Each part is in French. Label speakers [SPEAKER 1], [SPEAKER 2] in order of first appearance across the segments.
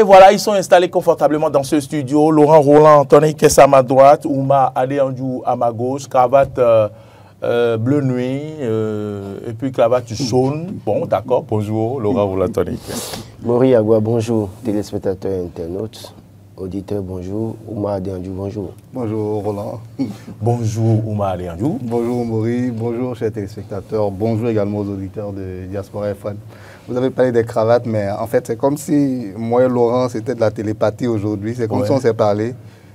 [SPEAKER 1] Et voilà, ils sont installés confortablement dans ce studio. Laurent Roland, Tony Kessa à ma droite, Ouma Adeyanju à ma gauche, cravate bleu nuit, et puis cravate jaune. Bon, d'accord, bonjour, Laurent Roland, Tony Kessa.
[SPEAKER 2] Mori Agua, bonjour, téléspectateurs et internautes. Auditeurs, bonjour. Ouma Adeyanju, bonjour.
[SPEAKER 3] Bonjour Roland.
[SPEAKER 1] Bonjour Ouma Adeyanju.
[SPEAKER 3] Bonjour Mori, bonjour chers téléspectateurs, bonjour également aux auditeurs de Diaspora FM. Vous avez parlé des cravates, mais en fait c'est comme si moi et Laurent c'était de la télépathie aujourd'hui, c'est comme si on s'est parlé.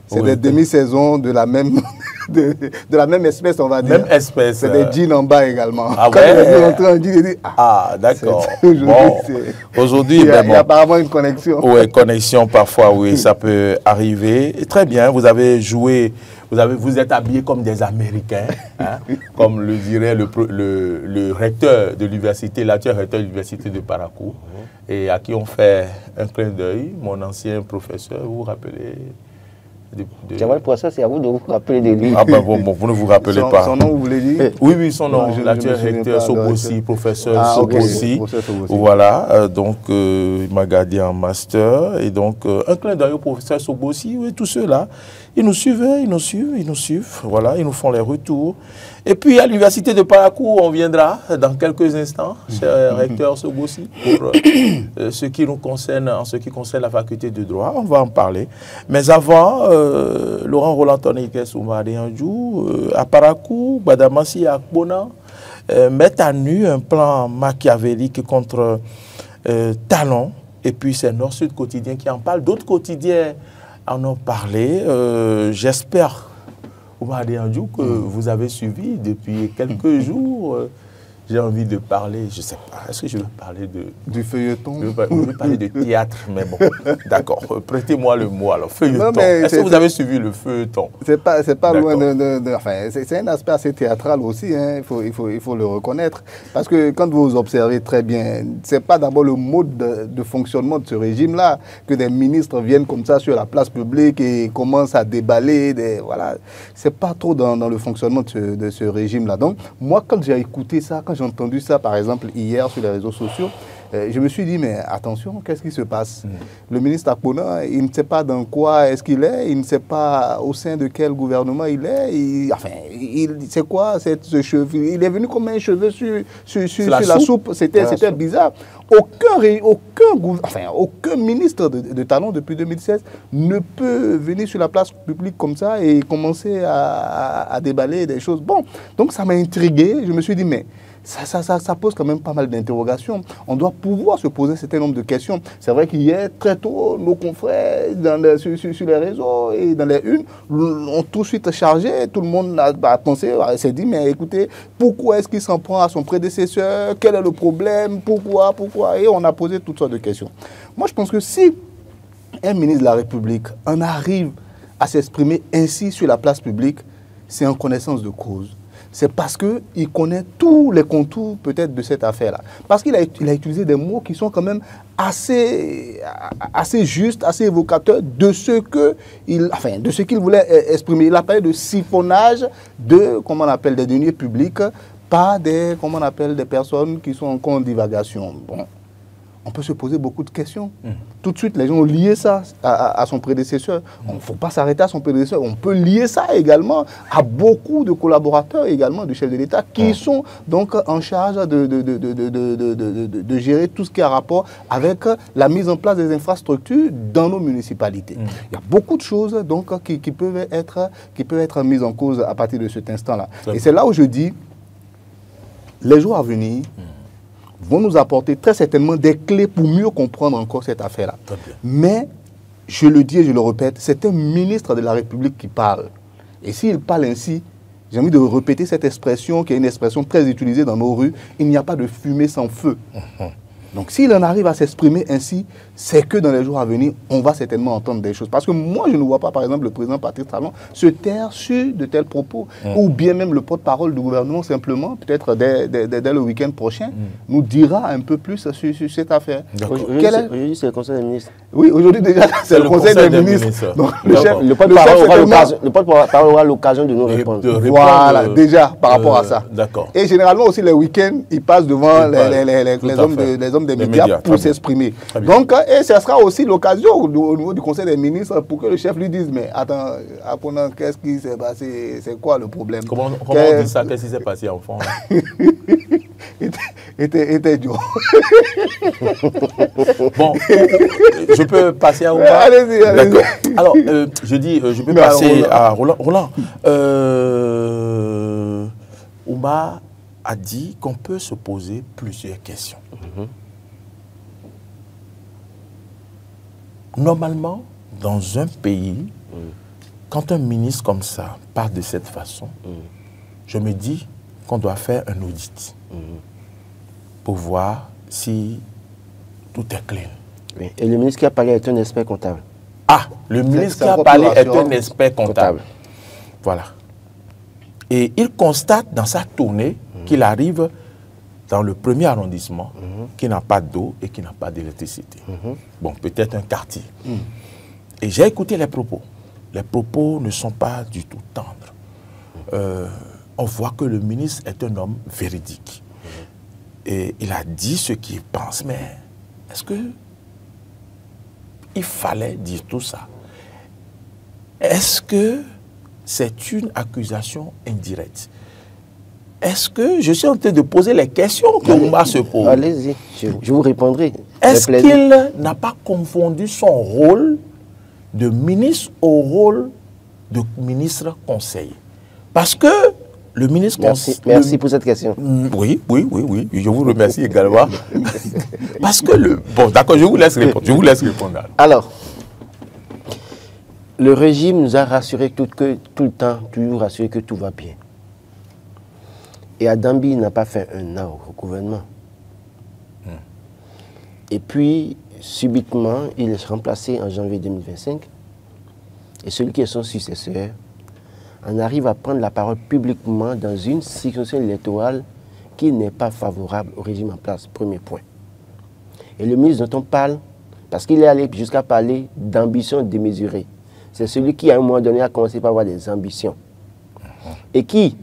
[SPEAKER 3] C'est des demi-saisons de la même de la même espèce, on va dire.
[SPEAKER 1] Même espèce.
[SPEAKER 3] C'est des jeans en bas également.
[SPEAKER 1] Ah
[SPEAKER 3] quand
[SPEAKER 1] ouais.
[SPEAKER 3] il est rentré en jean, il dit
[SPEAKER 1] d'accord.
[SPEAKER 3] Aujourd'hui, il y a apparemment une connexion.
[SPEAKER 1] Oui, connexion parfois, oui, ça peut arriver. Et très bien, vous avez joué, vous êtes habillés comme des Américains, hein, comme le dirait le recteur de l'université, l'actuel recteur de l'université de Parakou, et à qui on fait un clin d'œil, mon ancien professeur, vous vous rappelez
[SPEAKER 2] Jamal Poissa, c'est à vous de vous rappeler de lui.
[SPEAKER 1] Ah ben bon, vous ne vous rappelez pas.
[SPEAKER 3] Son nom, vous voulez dire?
[SPEAKER 1] Oui, son nom, l'actuel recteur Sobossi, professeur Sobossi. Voilà, donc il m'a gardé en master. Et donc, un clin d'œil au professeur Sobossi, oui, tous ceux-là, ils nous suivent, voilà, ils nous font les retours. Et puis, à l'université de Parakou, on viendra dans quelques instants, cher recteur Sobossi, pour ce qui nous concerne, en ce qui concerne la faculté de droit, on va en parler. Mais avant, Laurent Roland Tony Kessa Ouma Adeyanju, à Parakou, Badamassi et Akbona, mettent à nu un plan machiavélique contre Talon, et puis c'est Nord-Sud Quotidien qui en parle. D'autres quotidiens en ont parlé. J'espère, Ouma Adeyanju, que vous avez suivi depuis quelques jours. J'ai envie de parler, je ne sais pas, est-ce que je veux parler du
[SPEAKER 3] feuilleton?
[SPEAKER 1] Je veux parler de théâtre, mais bon, d'accord, prêtez-moi le mot alors, feuilleton. Est-ce que vous avez suivi le feuilleton? C'est
[SPEAKER 3] pas loin enfin, c'est un aspect assez théâtral aussi, hein, il faut le reconnaître. Parce que quand vous observez très bien, ce n'est pas d'abord le mode de fonctionnement de ce régime-là, que des ministres viennent comme ça sur la place publique et commencent à déballer, voilà. Ce n'est pas trop dans le fonctionnement de ce régime-là. Donc, moi, quand j'ai écouté ça, quand j'ai entendu ça, par exemple, hier sur les réseaux sociaux, je me suis dit, mais attention, qu'est-ce qui se passe? Le ministre Akbona, il ne sait pas dans quoi est-ce qu'il est, il ne sait pas au sein de quel gouvernement il est, c'est quoi ce cheveu? Il est venu comme un cheveu sur la soupe, c'était bizarre. Aucun ministre de Talon depuis 2016 ne peut venir sur la place publique comme ça et commencer à déballer des choses. Bon, donc ça m'a intrigué, je me suis dit, mais ça pose quand même pas mal d'interrogations. On doit pouvoir se poser un certain nombre de questions. C'est vrai qu'hier, très tôt, nos confrères sur les réseaux et dans les unes ont tout de suite chargé. Tout le monde a pensé, s'est dit, mais écoutez, pourquoi est-ce qu'il s'en prend à son prédécesseur? Quel est le problème? Pourquoi? Et on a posé toutes sortes de questions. Moi, je pense que si un ministre de la République en arrive à s'exprimer ainsi sur la place publique, c'est en connaissance de cause. C'est parce qu'il connaît tous les contours peut-être de cette affaire-là. Parce qu'il a utilisé des mots qui sont quand même assez justes, assez évocateurs de ce qu'il voulait exprimer. Il a parlé de siphonnage comment on appelle, des deniers publics par des personnes qui sont encore en divagation. Bon. On peut se poser beaucoup de questions. Tout de suite, les gens ont lié ça à son prédécesseur. Il ne faut pas s'arrêter à son prédécesseur. On peut lier ça également à beaucoup de collaborateurs également du chef de l'État qui sont donc en charge de gérer tout ce qui a rapport avec la mise en place des infrastructures dans nos municipalités. Il y a beaucoup de choses donc, qui peuvent être mises en cause à partir de cet instant-là. Et c'est là où je dis, les jours à venir vont nous apporter très certainement des clés pour mieux comprendre encore cette affaire-là. Mais, je le dis et je le répète, c'est un ministre de la République qui parle. Et s'il parle ainsi, j'ai envie de répéter cette expression qui est une expression très utilisée dans nos rues, il n'y a pas de fumée sans feu. Donc, s'il en arrive à s'exprimer ainsi, c'est que dans les jours à venir, on va certainement entendre des choses. Parce que moi, je ne vois pas, par exemple, le président Patrice Talon se taire sur de tels propos, ou bien même le porte-parole du gouvernement, simplement, peut-être dès le week-end prochain, nous dira un peu plus sur cette affaire.
[SPEAKER 2] Aujourd'hui, c'est le Conseil des ministres.
[SPEAKER 3] Oui, aujourd'hui, déjà, c'est le Conseil des ministres. Donc,
[SPEAKER 2] le porte-parole aura l'occasion de nous répondre.
[SPEAKER 3] Voilà, déjà, par rapport à ça.
[SPEAKER 1] D'accord.
[SPEAKER 3] Et généralement aussi, les week-ends, il passe devant les hommes hommes des médias pour s'exprimer. Donc, et ce sera aussi l'occasion au niveau du Conseil des ministres pour que le chef lui dise, mais attends, qu'est-ce qui s'est passé? C'est quoi le problème?
[SPEAKER 1] Comment on dit ça? Qu'est-ce qui s'est passé, enfant?
[SPEAKER 3] était dur.
[SPEAKER 1] Bon, je peux passer à Ouma?
[SPEAKER 3] Allez-y.
[SPEAKER 1] D'accord. Alors, je peux passer à Roland. Roland, Ouma a dit qu'on peut se poser plusieurs questions. Normalement, dans un pays, quand un ministre comme ça parle de cette façon, je me dis qu'on doit faire un audit pour voir si tout est clean.
[SPEAKER 2] Oui. Et le ministre qui a parlé est un expert comptable.
[SPEAKER 1] Ah, le ministre qui a parlé est un expert comptable. Voilà. Et il constate dans sa tournée qu'il arrive dans le premier arrondissement qui n'a pas d'eau et qui n'a pas d'électricité. Bon, peut-être un quartier. Et j'ai écouté les propos. Les propos ne sont pas du tout tendres. On voit que le ministre est un homme véridique. Et il a dit ce qu'il pense. Mais est-ce que il fallait dire tout ça? Est-ce que c'est une accusation indirecte? Est-ce que je suis en train de poser les questions que Ouma se pose?
[SPEAKER 2] Allez-y, je vous répondrai.
[SPEAKER 1] Est-ce qu'il n'a pas confondu son rôle de ministre au rôle de ministre conseiller? Parce que le ministre...
[SPEAKER 2] Merci pour cette question.
[SPEAKER 1] Oui, je vous remercie également. Parce que Bon, d'accord, je vous laisse répondre.
[SPEAKER 2] Alors, le régime nous a rassuré tout le temps, toujours rassuré que tout va bien. Et Adambi n'a pas fait un an au gouvernement. Et puis, subitement, il est remplacé en janvier 2025. Et celui qui est son successeur en arrive à prendre la parole publiquement dans une circonscription électorale qui n'est pas favorable au régime en place. Premier point. Et le ministre dont on parle, parce qu'il est allé jusqu'à parler d'ambition démesurée, c'est celui qui, à un moment donné, a commencé par avoir des ambitions. Et qui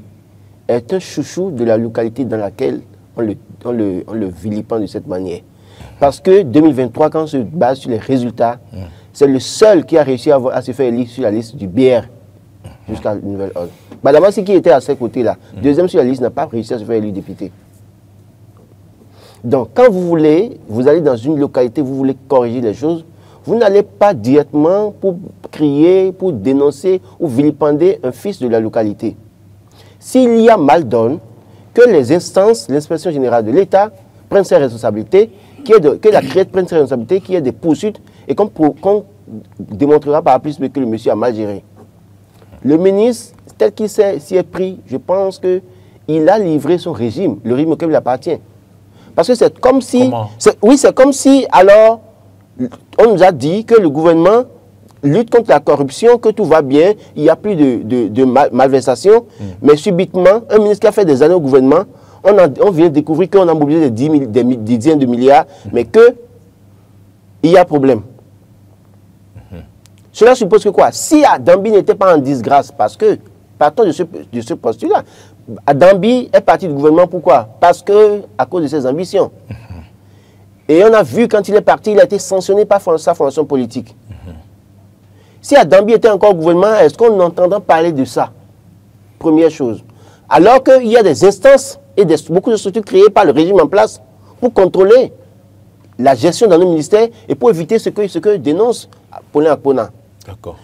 [SPEAKER 2] est un chouchou de la localité dans laquelle on le vilipende de cette manière. Parce que 2023, quand on se base sur les résultats, c'est le seul qui a réussi à se faire élire sur la liste du BR jusqu'à nouvelle ordre. D'abord, c'est qui était à ces côtés-là. Deuxième sur la liste n'a pas réussi à se faire élire député. Donc, quand vous allez dans une localité, vous voulez corriger les choses, vous n'allez pas directement pour crier, pour dénoncer ou vilipender un fils de la localité. S'il y a mal donne, que les instances, l'inspection générale de l'État prennent ses responsabilités, que la CRET prenne ses responsabilités, qu'il y ait des poursuites et qu'on démontrera par plus que le monsieur a mal géré. Le ministre, tel qu'il s'y est pris, je pense qu'il a livré son régime, le régime auquel il appartient. Parce que c'est comme si... Oui, c'est comme si, alors, on nous a dit que le gouvernement lutte contre la corruption, que tout va bien, il n'y a plus de malversation, mais subitement, un ministre qui a fait des années au gouvernement, on vient de découvrir qu'on a mobilisé des dizaines de milliards, mais qu'il y a problème. Cela suppose que quoi? Si Adambi n'était pas en disgrâce, parce que, partons de ce postulat, Adambi est parti du gouvernement, pourquoi? Parce que, à cause de ses ambitions. Et on a vu, quand il est parti, il a été sanctionné par sa formation politique. Si Adambi était encore au gouvernement, est-ce qu'on entend parler de ça? Première chose. Alors qu'il y a des instances et beaucoup de structures créées par le régime en place pour contrôler la gestion dans nos ministères et pour éviter ce que dénonce Paulin Akpona.
[SPEAKER 1] D'accord.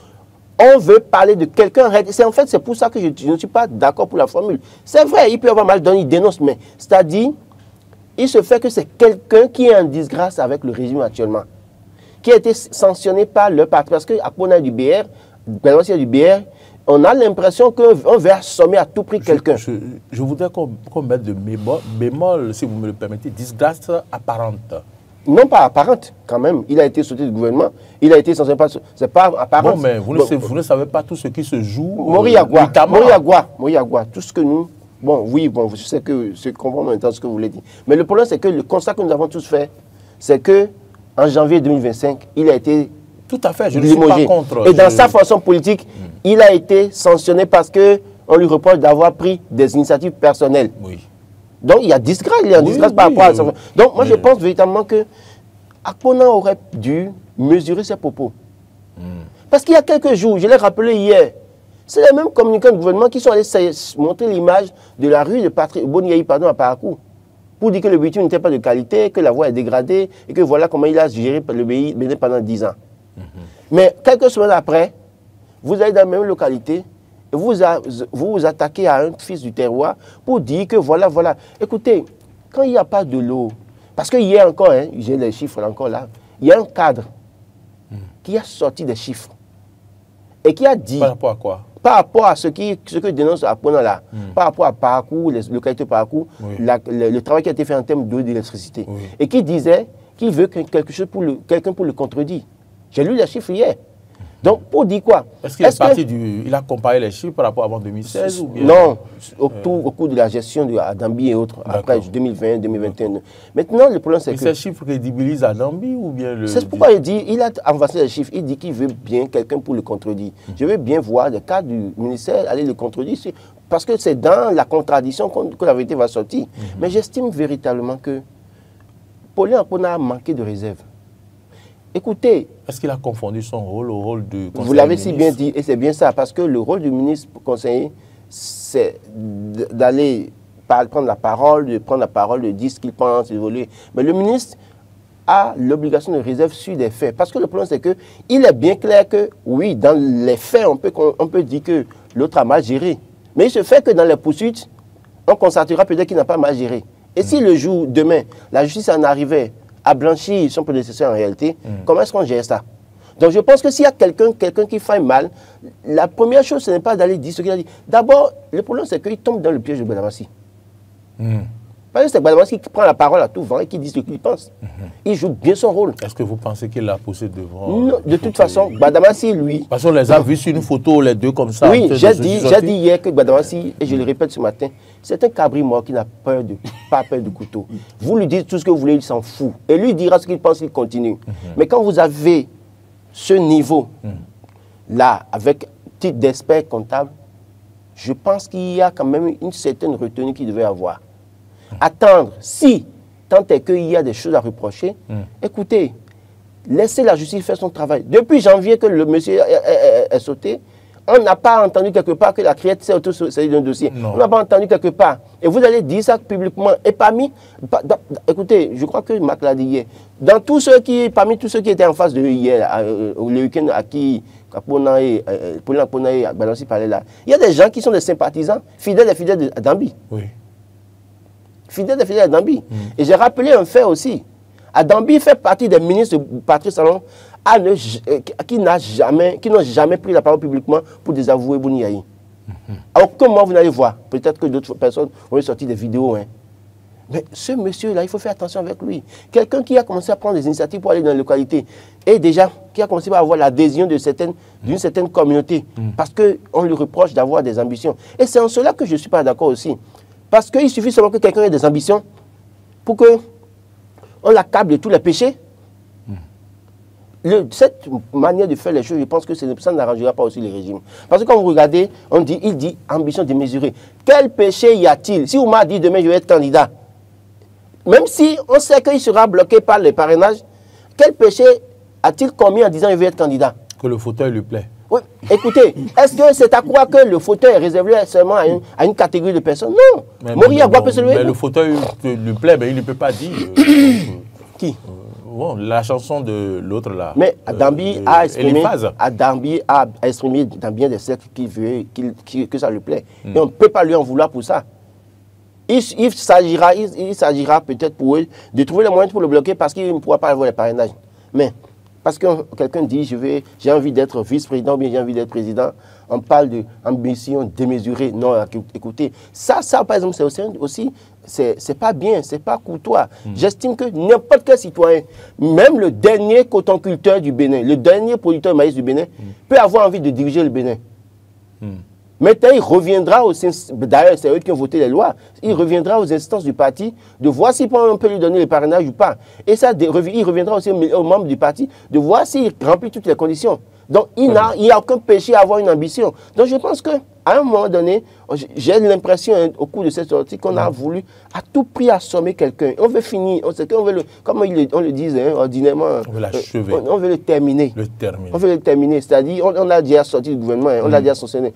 [SPEAKER 2] On veut parler de quelqu'un. En fait, c'est pour ça que je ne suis pas d'accord pour la formule. C'est vrai, il peut y avoir mal donné, il dénonce, mais c'est-à-dire, il se fait que c'est quelqu'un qui est en disgrâce avec le régime actuellement, qui a été sanctionné par le parti. Parce que Akpona est du BR, Benoît est du BR, on a l'impression qu'on veut assommer à tout prix quelqu'un.
[SPEAKER 1] Je voudrais qu'on mette de bémol, si vous me le permettez, disgrâce apparente.
[SPEAKER 2] Non pas apparente, quand même. Il a été sauté du gouvernement. Il a été censé pas... C'est pas apparent.
[SPEAKER 1] Bon, mais vous ne savez pas tout ce qui se joue.
[SPEAKER 2] Moriagua, tout ce que nous... Bon, oui, bon, je sais que je comprends maintenant ce que vous voulez dire. Mais le problème, c'est que le constat que nous avons tous fait, c'est que en janvier 2025, il a été...
[SPEAKER 1] Tout à fait, je ne suis pas contre.
[SPEAKER 2] Et dans sa fonction politique, il a été sanctionné parce qu'on lui reproche d'avoir pris des initiatives personnelles.
[SPEAKER 1] Oui.
[SPEAKER 2] Donc, il y a disgrâce, il y a disgrâce par rapport à ça. Donc, moi, je pense véritablement que Akpona aurait dû mesurer ses propos. Parce qu'il y a quelques jours, je l'ai rappelé hier, c'est les mêmes communicants du gouvernement qui sont allés montrer l'image de la rue de Boniaï à Parakou, pour dire que le bitume n'était pas de qualité, que la voie est dégradée, et que voilà comment il a géré le Bénin pendant 10 ans. Mais quelques semaines après, vous allez dans la même localité, et vous attaquez à un fils du terroir pour dire que voilà. Écoutez, quand il n'y a pas de l'eau, parce que hier encore, hein, j'ai les chiffres encore là, il y a un cadre qui a sorti des chiffres et qui a dit...
[SPEAKER 1] Par rapport à quoi?
[SPEAKER 2] Par rapport à ce que dénonce Akpona là, par rapport à Parakou, les localités Parakou, le travail qui a été fait en termes d'eau et d'électricité. Et qui disait qu'il veut quelqu'un pour le contredire. J'ai lu les chiffres hier. Donc, pour dire quoi?
[SPEAKER 1] Est-ce qu'il est parti il a comparé les chiffres par rapport à avant 2016 ou bien...
[SPEAKER 2] Non, au cours de la gestion de Adambi et autres, après 2020, 2021. Maintenant, le problème c'est que...
[SPEAKER 1] ces chiffres crédibilisent Adambi ou bien le...
[SPEAKER 2] C'est pourquoi il a avancé les chiffres. Il dit qu'il veut bien quelqu'un pour le contredire. Je veux bien voir le cas du ministère aller le contredire. Parce que c'est dans la contradiction que la vérité va sortir. Mais j'estime véritablement que Paulin Akpona a manqué de réserve. Écoutez...
[SPEAKER 1] Est-ce qu'il a confondu son rôle au rôle du conseiller?
[SPEAKER 2] Vous l'avez si bien dit, et c'est bien ça, parce que le rôle du ministre conseiller, c'est d'aller prendre la parole, de dire ce qu'il pense, d'évoluer. Mais le ministre a l'obligation de réserve sur des faits. Parce que le problème, c'est qu'il est bien clair que, oui, dans les faits, on peut dire que l'autre a mal géré. Mais il se fait que dans les poursuites, on constatera peut-être qu'il n'a pas mal géré. Et si le jour, demain, la justice en arrivait à blanchir son prédécesseur en réalité, comment est-ce qu'on gère ça? Donc je pense que s'il y a quelqu'un qui fait mal, la première chose, ce n'est pas d'aller dire ce qu'il a dit. D'abord, le problème, c'est qu'il tombe dans le piège de Gbadamassi. Parce que c'est Gbadamassi qui prend la parole à tout vent et qui dit ce qu'il pense. Il joue bien son rôle.
[SPEAKER 1] Est-ce que vous pensez qu'il l'a poussé devant?
[SPEAKER 2] Non, de toute façon, Gbadamassi, lui...
[SPEAKER 1] Parce qu'on les a vus sur une photo, les deux comme ça.
[SPEAKER 2] Oui, j'ai dit hier que Gbadamassi, et je le répète ce matin, c'est un cabri mort qui n'a pas peur de couteau. Vous lui dites tout ce que vous voulez, il s'en fout. Et lui dira ce qu'il pense, il continue. Mais quand vous avez ce niveau-là, avec titre d'expert comptable, je pense qu'il y a quand même une certaine retenue qu'il devait avoir. Attendre, si tant est qu'il y a des choses à reprocher, écoutez, laissez la justice faire son travail. Depuis janvier que le monsieur est sauté, on n'a pas entendu quelque part que la criette s'est auto-saisie d'un dossier. On n'a pas entendu quelque part. Et vous allez dire ça publiquement. Et écoutez, je crois que Mac l'a dit hier, parmi tous ceux qui étaient en face de eux hier, le week-end à qui Paulin Akpona et Gbadamassi parlaient là, il y a des gens qui sont des sympathisants, fidèles et fidèles d'Adambi. Oui. Fidèles et fidèles d'Adambi. Et j'ai rappelé un fait aussi. Adambi fait partie des ministres de Patrice Talon qui n'ont jamais pris la parole publiquement pour désavouer Boniaï. À aucun moment vous n'allez voir. Peut-être que d'autres personnes vont sortir des vidéos. Mais ce monsieur-là, il faut faire attention avec lui. Quelqu'un qui a commencé à prendre des initiatives pour aller dans la localité et déjà qui a commencé à avoir l'adhésion d'une certaine communauté parce qu'on lui reproche d'avoir des ambitions. Et c'est en cela que je ne suis pas d'accord aussi. Parce qu'il suffit seulement que quelqu'un ait des ambitions pour qu'on l'accable de tous les péchés. Cette manière de faire les choses, je pense que ça n'arrangera pas aussi les régimes. Parce que quand vous regardez, il dit ambition démesurée. Quel péché y a-t-il? Si Oumar dit demain je vais être candidat, même si on sait qu'il sera bloqué par les parrainages, quel péché a-t-il commis en disant je vais être candidat? Que le fauteuil lui plaît. Oui, écoutez, est-ce que c'est à croire que le fauteuil est réservé seulement à une catégorie de personnes? Non.
[SPEAKER 1] Mais le fauteuil lui plaît, mais il ne peut pas dire. Qui? Bon, la chanson de l'autre là. Mais
[SPEAKER 2] Adambi a exprimé dans bien des cercles que ça lui plaît. Et on ne peut pas lui en vouloir pour ça. Il s'agira peut-être pour eux de trouver les moyens pour le bloquer parce qu'il ne pourra pas avoir les parrainages. Mais parce que quelqu'un dit j'ai envie d'être vice-président ou bien j'ai envie d'être président, on parle d'ambition démesurée. Non, écoutez, ça par exemple, c'est aussi c'est pas bien, c'est pas courtois. J'estime que n'importe quel citoyen, même le dernier cotonculteur du Bénin, le dernier producteur de maïs du Bénin, peut avoir envie de diriger le Bénin. Maintenant, il reviendra d'ailleurs, c'est eux qui ont voté les lois, il reviendra aux instances du parti de voir si on peut lui donner le parrainage ou pas. Et ça, il reviendra aussi aux membres du parti de voir s'il remplit toutes les conditions. Donc, il n'y a aucun péché à avoir une ambition. Donc, je pense qu'à un moment donné, j'ai l'impression, au cours de cette sortie, qu'on a voulu à tout prix assommer quelqu'un. On veut finir, comme on le dit ordinairement,
[SPEAKER 1] on veut l'achever.
[SPEAKER 2] On veut le terminer. On veut le terminer. C'est-à-dire, on a déjà sorti du gouvernement, on l'a déjà sanctionné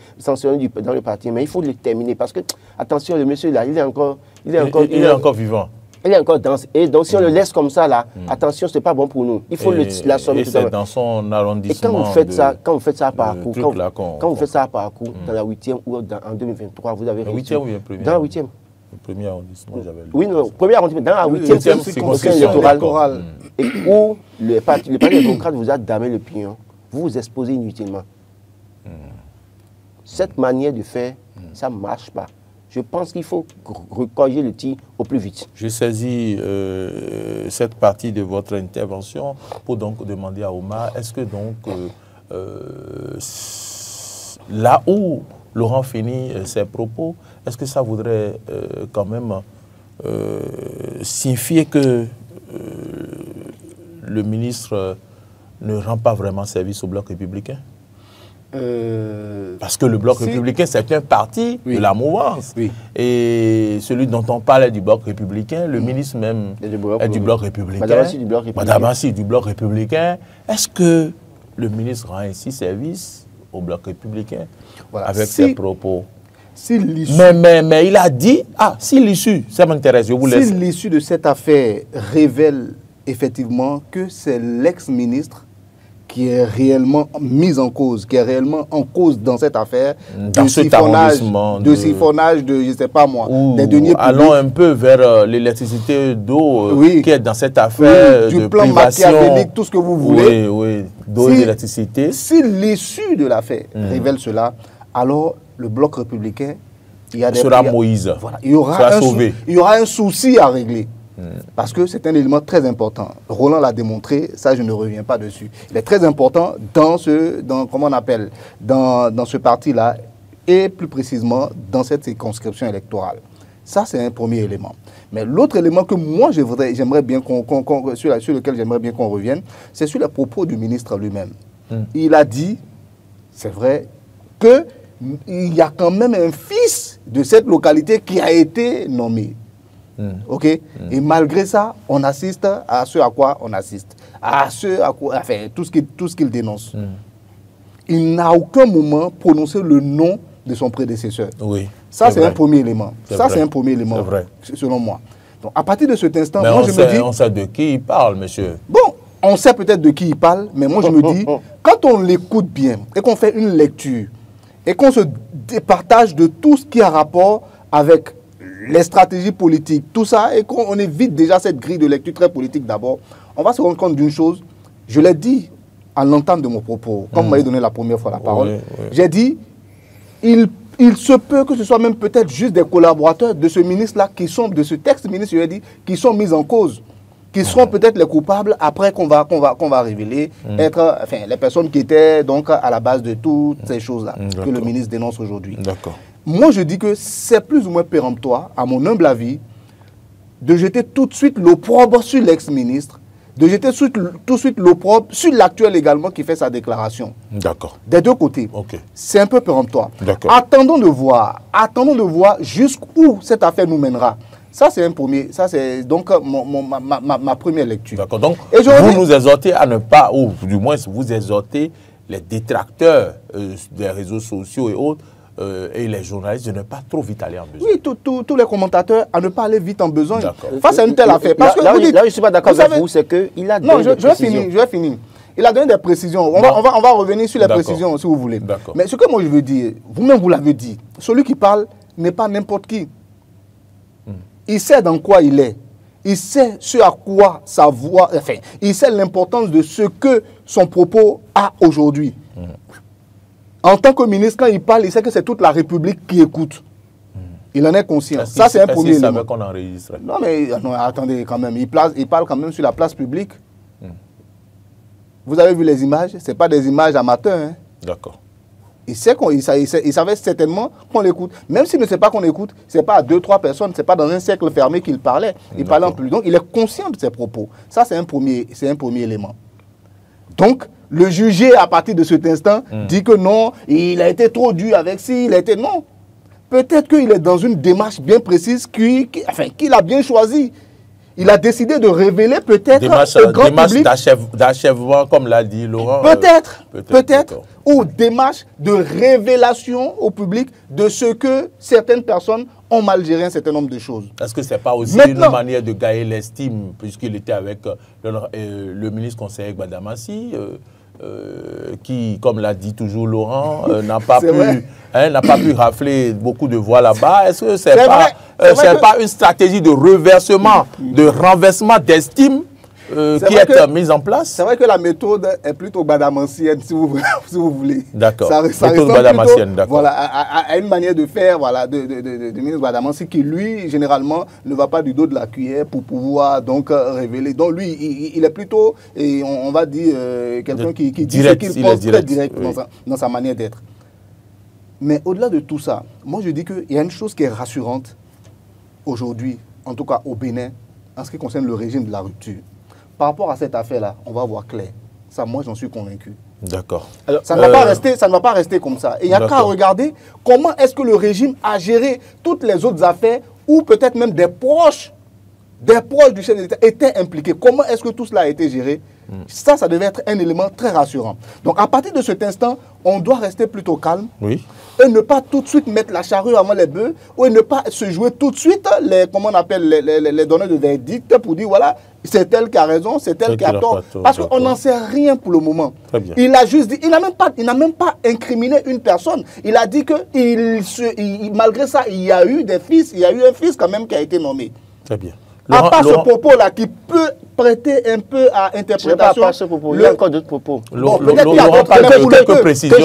[SPEAKER 2] dans le parti, mais il faut le terminer. Parce que, attention, le monsieur là, il est encore
[SPEAKER 1] vivant.
[SPEAKER 2] Il est encore dans. Et donc, si on le laisse comme ça, là, attention, ce n'est pas bon pour nous. Il faut l'assommer.
[SPEAKER 1] Et c'est dans son arrondissement.
[SPEAKER 2] Et quand vous faites ça par parcours, quand vous faites ça par parcours, dans la 8e ou en 2023, vous avez réussi.
[SPEAKER 1] 8e ou bien premier?
[SPEAKER 2] Dans la 8e.
[SPEAKER 1] Le premier arrondissement, j'avais lu.
[SPEAKER 2] Oui, non, premier arrondissement, dans la 8e circonscription électorale. Et où le Parti démocrate vous a damé le pignon. Vous vous exposez inutilement. Cette manière de faire, ça ne marche pas. Je pense qu'il faut corriger le tir au plus vite.
[SPEAKER 1] J'ai saisi cette partie de votre intervention pour donc demander à Omar, est-ce que donc là où Laurent finit ses propos, est-ce que ça voudrait quand même signifier que le ministre ne rend pas vraiment service au Bloc républicain? Parce que le Bloc républicain, c'est un parti de la mouvance.
[SPEAKER 2] Oui.
[SPEAKER 1] Et celui dont on parle est du Bloc républicain, le ministre même est du Bloc républicain. Madame Assi du Bloc républicain. Est-ce que le ministre rend ainsi service au Bloc républicain avec ses propos? Mais il a dit, si l'issue, ça m'intéresse, je vous laisse.
[SPEAKER 3] Si l'issue de cette affaire révèle effectivement que c'est l'ex-ministre qui est réellement mise en cause, qui est réellement en cause dans cette affaire,
[SPEAKER 1] dans
[SPEAKER 3] de siphonnage de, je ne sais pas moi, des deniers publics.
[SPEAKER 1] Allons un peu vers l'électricité d'eau qui est dans cette affaire
[SPEAKER 3] du
[SPEAKER 1] de
[SPEAKER 3] plan machiavélique, tout ce que vous voulez.
[SPEAKER 1] D'eau et d'électricité.
[SPEAKER 3] Si l'issue de l'affaire révèle cela, alors le Bloc républicain, il y a
[SPEAKER 1] Moïse.
[SPEAKER 3] Voilà, il y aura un souci à régler. Parce que c'est un élément très important. Roland l'a démontré, ça je ne reviens pas dessus. Il est très important dans ce parti-là et plus précisément dans cette circonscription électorale. Ça c'est un premier élément. Mais l'autre élément que moi j'aimerais bien sur lequel j'aimerais bien qu'on revienne, c'est sur les propos du ministre lui-même. Il a dit, c'est vrai, qu'il y a quand même un fils de cette localité qui a été nommé. Ok. Et malgré ça, on assiste à ce à quoi on assiste, tout ce qu'il dénonce. Il n'a à aucun moment prononcé le nom de son prédécesseur.
[SPEAKER 1] Oui.
[SPEAKER 3] Ça c'est un premier élément. C'est un premier élément, selon moi. Donc à partir de cet instant, moi je me dis,
[SPEAKER 1] on sait de qui il parle, monsieur.
[SPEAKER 3] Bon, on sait peut-être de qui il parle, mais moi je me dis, quand on l'écoute bien et qu'on fait une lecture et qu'on se départage de tout ce qui a rapport avec les stratégies politiques, tout ça, et qu'on évite déjà cette grille de lecture très politique d'abord, on va se rendre compte d'une chose. Je l'ai dit à l'entame de mon propos, comme vous m'avez donné la première fois la parole, j'ai dit, il se peut que ce soit même peut-être juste des collaborateurs de ce ministre-là qui sont, de ce texte-ministre, je l'ai dit, qui sont mis en cause, qui seront peut-être les coupables après qu'on va révéler, être les personnes qui étaient donc à la base de toutes ces choses-là que le ministre dénonce aujourd'hui.
[SPEAKER 1] D'accord.
[SPEAKER 3] Moi, je dis que c'est plus ou moins péremptoire, à mon humble avis, de jeter tout de suite l'opprobre sur l'ex-ministre, de jeter tout de suite l'opprobre sur l'actuel également qui fait sa déclaration.
[SPEAKER 1] D'accord.
[SPEAKER 3] Des deux côtés.
[SPEAKER 1] Okay.
[SPEAKER 3] C'est un peu péremptoire.
[SPEAKER 1] Attendons
[SPEAKER 3] de voir jusqu'où cette affaire nous mènera. Ça, c'est un premier. Ça, c'est donc ma première lecture.
[SPEAKER 1] D'accord. Donc, vous nous exhortez à ne pas, ou du moins, vous exhortez les détracteurs des réseaux sociaux et autres, et les journalistes de ne pas trop vite aller en besogne.
[SPEAKER 3] Oui, tous les commentateurs à ne pas aller vite en besogne face à une telle affaire. Parce que
[SPEAKER 2] là où je ne suis pas d'accord avec vous, c'est qu'il a donné des précisions.
[SPEAKER 3] Je vais finir. Il a donné des précisions. On va revenir sur les précisions si vous voulez. Mais ce que moi je veux dire, vous-même vous l'avez dit, celui qui parle n'est pas n'importe qui. Il sait dans quoi il est. Il sait ce à quoi sa voix, il sait l'importance de ce que son propos a aujourd'hui. En tant que ministre, quand il parle, il sait que c'est toute la République qui écoute. Il en est conscient. Ça, c'est un premier élément.
[SPEAKER 1] Qu'on enregistre.
[SPEAKER 3] Non, mais attendez, quand même. Il parle quand même sur la place publique. Vous avez vu les images? Ce n'est pas des images amateurs. Hein.
[SPEAKER 1] D'accord.
[SPEAKER 3] Il savait certainement qu'on l'écoute. Même s'il ne sait pas qu'on écoute, ce n'est pas à 2-3 personnes, ce n'est pas dans un cercle fermé qu'il parlait. Il parlait en plus. Donc, il est conscient de ses propos. Ça, c'est un premier élément. Donc, le juger à partir de cet instant, dit que non, il a été trop dur avec ci, il a été... Non. Peut-être qu'il est dans une démarche bien précise qu'il a bien choisi. Il a décidé de révéler peut-être au grand public...
[SPEAKER 1] d'achèvement, comme l'a dit Laurent.
[SPEAKER 3] Peut-être. Ou démarche de révélation au public de ce que certaines personnes ont mal géré un certain nombre de choses.
[SPEAKER 1] Est-ce que ce n'est pas aussi une manière de gagner l'estime, puisqu'il était avec le ministre conseiller Gbadamassi, qui, comme l'a dit toujours Laurent, n'a pas pu rafler beaucoup de voix là-bas. Est-ce que ce n'est pas une stratégie de reversement, de renversement d'estime qui est mise en place?
[SPEAKER 3] C'est vrai que la méthode est plutôt gbadamassienne, si vous voulez.
[SPEAKER 1] D'accord. Méthode gbadamassienne, d'accord.
[SPEAKER 3] Voilà, à une manière de faire, voilà, de ministre Gbadamassi qui, lui, généralement, ne va pas du dos de la cuillère pour pouvoir donc révéler. Donc, lui, il est plutôt, on va dire, quelqu'un qui dit ce qu'il pense, très direct dans sa manière d'être. Mais au-delà de tout ça, moi, je dis qu'il y a une chose qui est rassurante aujourd'hui, en tout cas au Bénin, en ce qui concerne le régime de la rupture. Par rapport à cette affaire-là, on va voir clair. Ça, moi, j'en suis convaincu.
[SPEAKER 1] D'accord.
[SPEAKER 3] Ça ne va pas rester comme ça. Et il n'y a qu'à regarder comment est-ce que le régime a géré toutes les autres affaires ou peut-être même des proches du chef de l'État étaient impliqués. Comment est-ce que tout cela a été géré? Ça devait être un élément très rassurant. Donc, à partir de cet instant, on doit rester plutôt calme et ne pas tout de suite mettre la charrue avant les bœufs ou ne pas se jouer tout de suite comment on appelle les donneurs de verdict pour dire voilà, c'est elle qui a raison, c'est elle qui a tort. Parce qu'on n'en sait rien pour le moment. Il a juste dit, il n'a même pas incriminé une personne. Il a dit que malgré ça, il y a eu des fils, il y a eu un fils quand même qui a été nommé.
[SPEAKER 1] Très bien.
[SPEAKER 3] À part ce propos-là qui peut prêter un peu à interprétation.
[SPEAKER 2] Ce propos. Il y a encore d'autres propos.
[SPEAKER 1] Peut-être qu'il y a quelques précisions.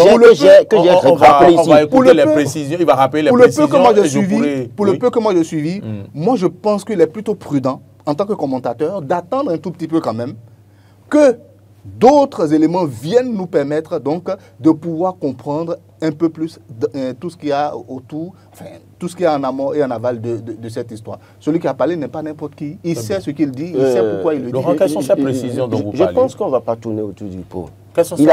[SPEAKER 1] On va écouter les précisions. Il va rappeler les précisions.
[SPEAKER 3] Pour le peu que moi j'ai suivi, moi je pense qu'il est plutôt prudent, en tant que commentateur, d'attendre un tout petit peu quand même que d'autres éléments viennent nous permettre donc de pouvoir comprendre un peu plus tout ce qu'il y a autour, enfin, tout ce qu'il y a en amont et en aval de cette histoire. Celui qui a parlé n'est pas n'importe qui. Il sait ce qu'il dit, il sait pourquoi il le dit.
[SPEAKER 1] Laurent, quelles sont ces précisions dont vous parlez?
[SPEAKER 2] Je pense qu'on ne va pas tourner autour du pot.
[SPEAKER 1] Il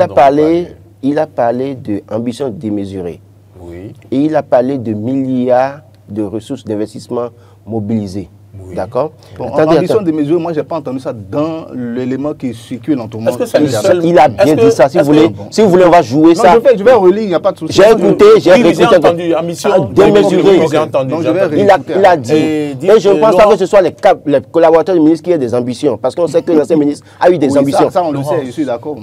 [SPEAKER 2] a parlé d'ambition démesurée.
[SPEAKER 1] Oui.
[SPEAKER 2] Et il a parlé de milliards de ressources d'investissement mobilisées. Oui. D'accord.
[SPEAKER 3] Bon, ambition démesurée, moi, je n'ai pas entendu ça dans l'élément qui circule en tout le monde.
[SPEAKER 2] Il a bien dit ça. Si vous voulez, on va jouer ça.
[SPEAKER 3] Je vais relire, il n'y a pas de souci.
[SPEAKER 2] J'ai écouté,
[SPEAKER 1] j'ai entendu. Ambition
[SPEAKER 2] démesurée. Il a dit. Et je ne pense pas que ce soit les collaborateurs du ministre qui aient des ambitions. Parce qu'on sait que l'ancien ministre a eu des ambitions.
[SPEAKER 3] Ça, on le sait, je suis d'accord.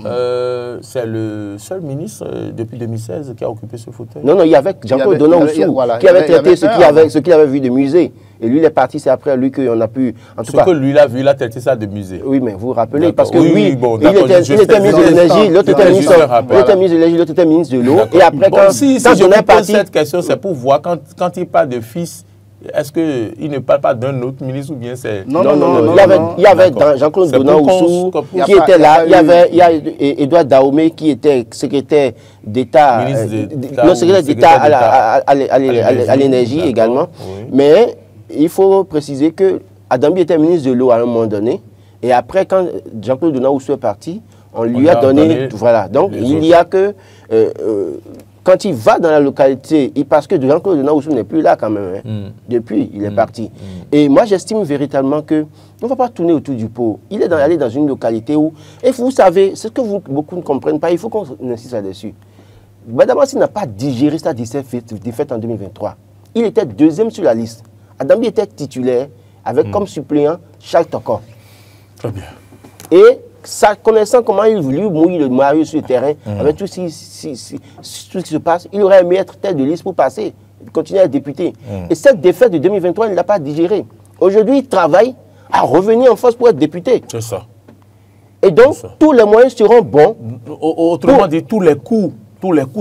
[SPEAKER 1] C'est le seul ministre depuis 2016 qui a occupé ce fauteuil.
[SPEAKER 2] Non, il y avait Jean-Claude Donat-Oussou qui avait traité ce qu'il avait vu de musée. Et lui, il est parti, c'est après lui qu'on a pu...
[SPEAKER 1] Ce que lui, il a vu, il a traité ça de musée.
[SPEAKER 2] Oui, mais vous vous rappelez, parce que lui, il était ministre de l'énergie, l'autre était ministre de l'énergie, l'autre était ministre de l'eau. Et après, quand
[SPEAKER 1] je pose cette question, c'est pour voir, quand il parle de fils, est-ce qu'il ne parle pas d'un autre ministre ou bien c'est...
[SPEAKER 2] Non. Il y avait Jean-Claude Donat-Oussou qui était là. Il y a Edouard Dahomey qui était secrétaire d'État, secrétaire d'État à l'énergie également. Mais il faut préciser que Adambi était ministre de l'eau à un moment donné. Et après, quand Jean-Claude Donat-Oussou est parti, on lui a donné... Voilà. Donc, il y a que... quand il va dans la localité, parce que Jean-Claude Donat-Oussou n'est plus là quand même. Depuis, il est parti. Et moi, j'estime véritablement que on ne va pas tourner autour du pot. Il est allé dans une localité où... Et vous savez, ce que beaucoup ne comprennent pas, il faut qu'on insiste là-dessus. Gbadamassi n'a pas digéré sa défaite en 2023. Il était deuxième sur la liste. Adambi était titulaire avec comme suppléant Charles Tokor.
[SPEAKER 1] Très bien.
[SPEAKER 2] Et connaissant comment il voulait mouiller le Mario sur le terrain, avec tout ce qui se passe, il aurait aimé être tête de liste pour passer, continuer à être député. Et cette défaite de 2023, il ne l'a pas digérée. Aujourd'hui, il travaille à revenir en force pour être député.
[SPEAKER 1] C'est ça.
[SPEAKER 2] Et donc, tous les moyens seront bons.
[SPEAKER 1] Autrement dit, tous les coups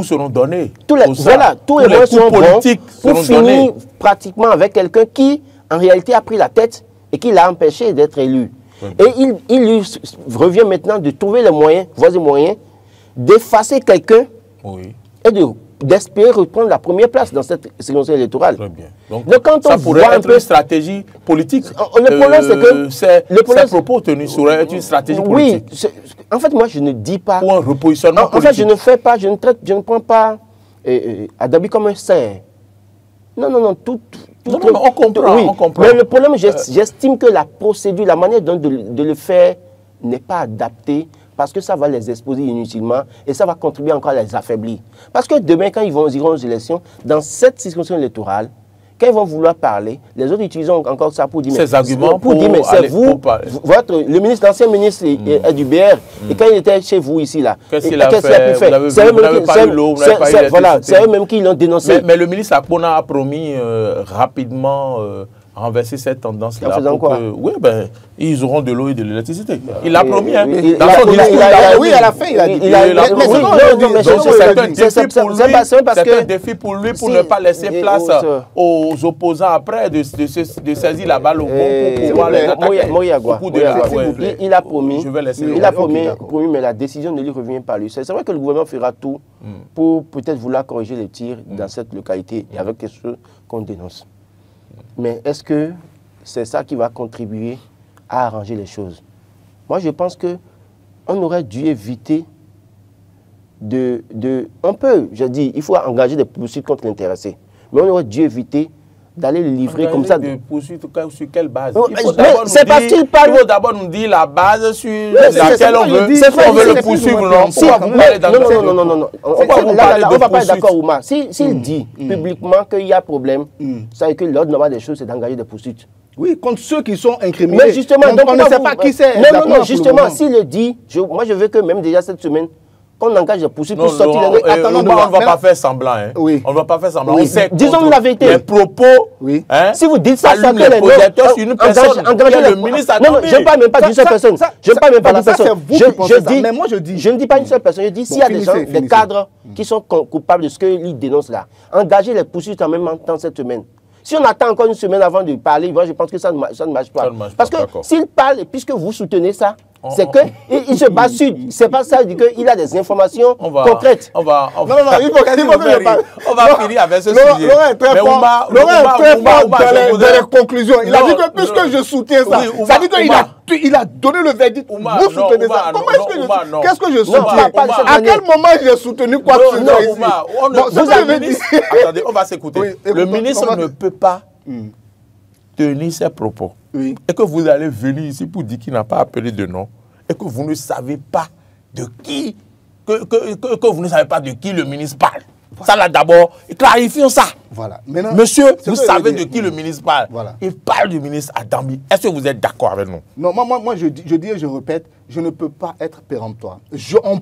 [SPEAKER 1] seront donnés.
[SPEAKER 2] Tous les moyens seront bons pour finir pratiquement avec quelqu'un qui, en réalité, a pris la tête et qui l'a empêché d'être élu. Et il lui revient maintenant de trouver les moyens, d'effacer quelqu'un et de d'espérer reprendre la première place dans cette séquence électorale.
[SPEAKER 1] Très bien. Donc
[SPEAKER 2] quand
[SPEAKER 1] ça
[SPEAKER 2] on
[SPEAKER 1] pourrait
[SPEAKER 2] voit
[SPEAKER 1] être une stratégie politique.
[SPEAKER 2] Le problème, c'est que...
[SPEAKER 1] Ces propos tenus seraient une stratégie politique.
[SPEAKER 2] Oui, en fait, moi, je ne dis pas...
[SPEAKER 1] Pour un repositionnement politique.
[SPEAKER 2] En fait, je ne prends pas Adabi comme un saint. Non, on comprend,
[SPEAKER 1] on comprend.
[SPEAKER 2] Mais le problème, j'estime que la procédure, la manière de le faire n'est pas adaptée parce que ça va les exposer inutilement et ça va contribuer encore à les affaiblir. Parce que demain, quand ils iront aux élections, dans cette circonscription électorale, quand ils vont vouloir parler, les autres utiliseront encore ça pour dire...
[SPEAKER 1] Ces arguments
[SPEAKER 2] pour dire, mais c'est vous, l'ancien ministre est du BR, et quand il était chez vous ici, là,
[SPEAKER 1] qu'est-ce qu'il a fait? Vous n'avez pas eu l'eau, vous n'avez pas eu l'électricité.
[SPEAKER 2] Voilà, c'est eux-mêmes qui l'ont dénoncé.
[SPEAKER 1] Mais le ministre Akpona a promis rapidement renverser cette tendance-là.
[SPEAKER 2] En faisant quoi?
[SPEAKER 1] Oui, ben, ils auront de l'eau et de l'électricité. Il l'a promis, hein.
[SPEAKER 3] Oui, à la fin, il a dit.
[SPEAKER 1] C'est un défi pour lui pour ne pas laisser place aux opposants après de saisir la balle au bon pour pouvoir les attaquer.
[SPEAKER 2] Il a promis, mais la décision ne lui revient pas à lui. C'est vrai que le gouvernement fera tout pour peut-être vouloir corriger les tirs dans cette localité et avec quelque chose qu'on dénonce. Mais est-ce que c'est ça qui va contribuer à arranger les choses? Moi, je pense qu'on aurait dû éviter un peu, je dis, il faut engager des poursuites contre l'intéressé. Mais on aurait dû éviter d'aller le livrer comme ça.
[SPEAKER 1] Des poursuites sur quelle base?
[SPEAKER 2] C'est parce qu'il parle...
[SPEAKER 1] Il faut d'abord nous dire la base sur laquelle on veut le poursuivre.
[SPEAKER 2] Non. On va pas être d'accord, Oumar. S'il dit publiquement qu'il y a problème, ça veut dire que l'ordre normal des choses, c'est d'engager des poursuites.
[SPEAKER 3] Oui, contre ceux qui sont incriminés.
[SPEAKER 2] Mais justement,
[SPEAKER 3] donc on ne sait pas qui c'est.
[SPEAKER 2] Non, justement, s'il le dit, moi je veux que même déjà cette semaine, qu'on engage des poursuites pour sortir les...
[SPEAKER 1] On ne va pas faire semblant. Oui. On ne va pas faire semblant.
[SPEAKER 2] Disons la vérité.
[SPEAKER 1] Les propos,
[SPEAKER 2] si vous dites ça,
[SPEAKER 1] allument les projecteurs sur une personne. Le ministre a
[SPEAKER 2] non, je ne parle même pas d'une seule personne. Je ne parle même pas d'une personne.
[SPEAKER 3] Mais moi je dis...
[SPEAKER 2] Je ne dis pas une seule personne. Je dis s'il y a des gens, des cadres qui sont coupables de ce qu'ils dénoncent là, engagez les poursuites en même temps cette semaine. Si on attend encore une semaine avant de parler, moi je pense que ça ne marche pas. Parce que s'il parle, puisque vous soutenez ça, c'est qu'il se base sur. C'est pas ça, qu'il a des informations concrètes.
[SPEAKER 1] On va finir avec ce
[SPEAKER 3] sujet. Laurent est très fort dans les conclusions. Il a dit que puisque je soutiens ça, ça dit qu'il a donné le verdict. Vous soutenez ça. Comment est-ce que je... Qu'est-ce que je soutiens? À quel moment j'ai soutenu quoi que ce soit ici?
[SPEAKER 1] Attendez, on va s'écouter. Le ministre ne peut pas tenir ses propos. Et que vous allez venir ici pour dire qu'il n'a pas appelé de nom et que vous ne savez pas de qui, que vous ne savez pas de qui le ministre parle. Ça là d'abord, clarifions ça.
[SPEAKER 3] Voilà.
[SPEAKER 1] Maintenant, monsieur, vous savez de qui le ministre parle. Voilà. Il parle du ministre Adambi. Est-ce que vous êtes d'accord avec nous?
[SPEAKER 3] Non, moi je dis et je répète, je ne peux pas être péremptoire. On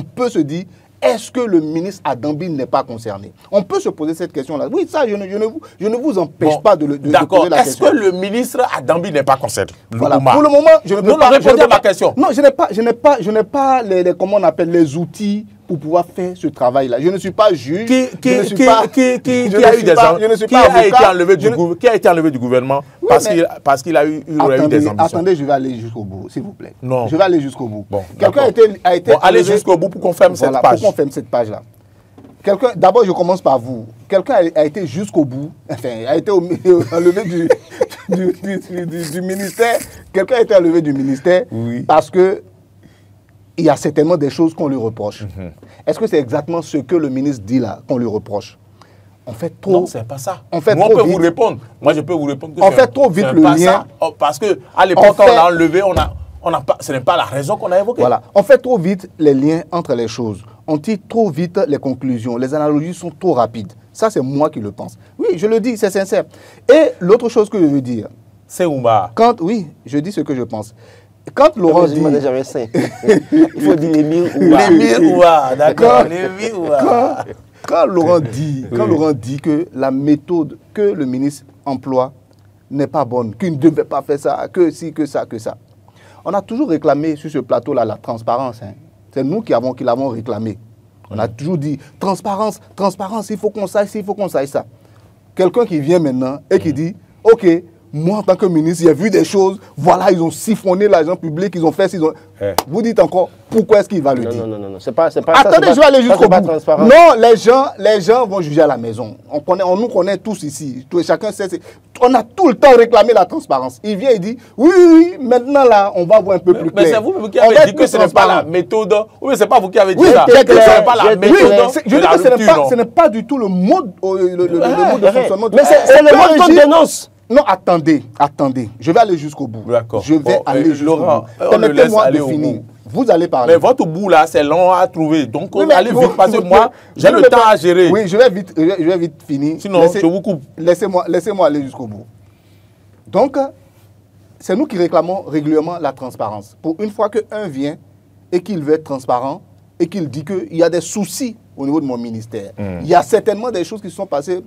[SPEAKER 3] peut se dire, est-ce que le ministre Adambi n'est pas concerné? On peut se poser cette question-là. Oui, ça, je ne vous empêche pas de poser la question.
[SPEAKER 1] D'accord. Est-ce que le ministre Adambi n'est pas concerné?
[SPEAKER 3] Voilà. Pour le moment, je ne peux pas répondre à ma question. Non, je n'ai pas comment on appelle les outils pour pouvoir faire ce travail-là. Je ne suis pas juge. Qui
[SPEAKER 1] a été enlevé du gouvernement parce qu'il a eu des ambitions?
[SPEAKER 3] Attendez, je vais aller jusqu'au bout, s'il vous plaît.
[SPEAKER 1] Non.
[SPEAKER 3] Je vais aller jusqu'au bout.
[SPEAKER 1] Bon,
[SPEAKER 3] quelqu'un a été
[SPEAKER 1] allez jusqu'au bout pour qu'on ferme cette page.
[SPEAKER 3] Pour qu'on ferme cette page-là. D'abord, je commence par vous. Quelqu'un a été jusqu'au bout, enfin, a été enlevé du ministère. Quelqu'un a été enlevé du ministère parce que il y a certainement des choses qu'on lui reproche. Est-ce que c'est exactement ce que le ministre dit là qu'on lui reproche? On fait trop.
[SPEAKER 1] Non, c'est pas ça. On peut vous répondre. Moi, je peux vous répondre que
[SPEAKER 3] on fait trop vite le lien.
[SPEAKER 1] Parce que à l'époque, quand on l'a enlevé, ce n'est pas la raison qu'on a évoquée.
[SPEAKER 3] Voilà. On fait trop vite les liens entre les choses. On tire trop vite les conclusions. Les analogies sont trop rapides. Ça, c'est moi qui le pense. Oui, je le dis, c'est sincère. Et l'autre chose que je veux dire.
[SPEAKER 1] C'est Oumar.
[SPEAKER 3] Oui, je dis ce que je pense. Quand Laurent dit...
[SPEAKER 2] Il faut dire
[SPEAKER 1] l'émir Ouar, d'accord. L'émir Ouar.
[SPEAKER 3] Quand Laurent dit que la méthode que le ministre emploie n'est pas bonne, qu'il ne devait pas faire ça, que si, que ça, que ça. On a toujours réclamé sur ce plateau-là la transparence. C'est nous qui l'avons réclamé. On a toujours dit transparence, transparence, il faut qu'on sache, il faut qu'on sache ça. Quelqu'un qui vient maintenant et qui dit, OK, moi, en tant que ministre, j'ai vu des choses, voilà, ils ont siphonné l'argent public, ils ont fait... Vous dites encore, pourquoi est-ce qu'il va le dire?
[SPEAKER 2] Non, c'est pas
[SPEAKER 3] attendez, je vais aller jusqu'au bout.
[SPEAKER 2] Transparent.
[SPEAKER 3] Non, les gens vont juger à la maison. On nous connaît tous ici. Chacun sait. On a tout le temps réclamé la transparence. Il vient et dit, oui, maintenant là, on va voir un peu plus clair.
[SPEAKER 1] Mais c'est vous qui avez dit que ce n'est pas la méthode, ou ce n'est pas vous qui avez dit ça.
[SPEAKER 3] Ce n'est
[SPEAKER 1] pas la méthode.
[SPEAKER 3] Je dis que ce n'est pas du tout le mode de fonctionnement.
[SPEAKER 2] Mais c'est le mode qu'on dénonce.
[SPEAKER 3] Non, attendez. Je vais aller jusqu'au bout.
[SPEAKER 1] D'accord.
[SPEAKER 3] Je vais aller jusqu'au bout. Permettez-moi de finir. Vous allez parler.
[SPEAKER 1] Mais votre bout là, c'est long à trouver. Donc, allez vite parce que moi, j'ai le temps à gérer.
[SPEAKER 3] Oui, je vais vite finir.
[SPEAKER 1] Sinon, je vous coupe.
[SPEAKER 3] Laissez-moi aller jusqu'au bout. Donc, c'est nous qui réclamons régulièrement la transparence. Pour une fois qu'un vient et qu'il veut être transparent et qu'il dit qu'il y a des soucis au niveau de mon ministère. Il y a certainement des choses qui se sont passées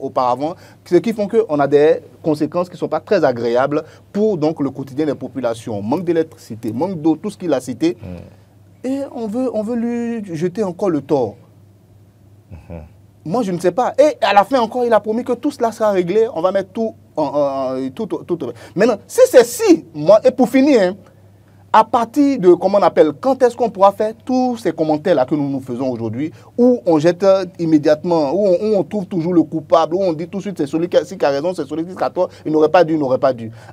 [SPEAKER 3] auparavant, ce qui font qu'on a des conséquences qui ne sont pas très agréables pour donc, le quotidien des populations. Manque d'électricité, manque d'eau, tout ce qu'il a cité. Et on veut lui jeter encore le tort. Moi, je ne sais pas. Et à la fin encore, il a promis que tout cela sera réglé. On va mettre tout. Maintenant, si c'est si, moi, et pour finir, hein, à partir de, comment on appelle, quand est-ce qu'on pourra faire tous ces commentaires-là que nous faisons aujourd'hui, où on jette immédiatement, où on trouve toujours le coupable, où on dit tout de suite c'est celui qui a raison, c'est celui qui a tort, il n'aurait pas dû.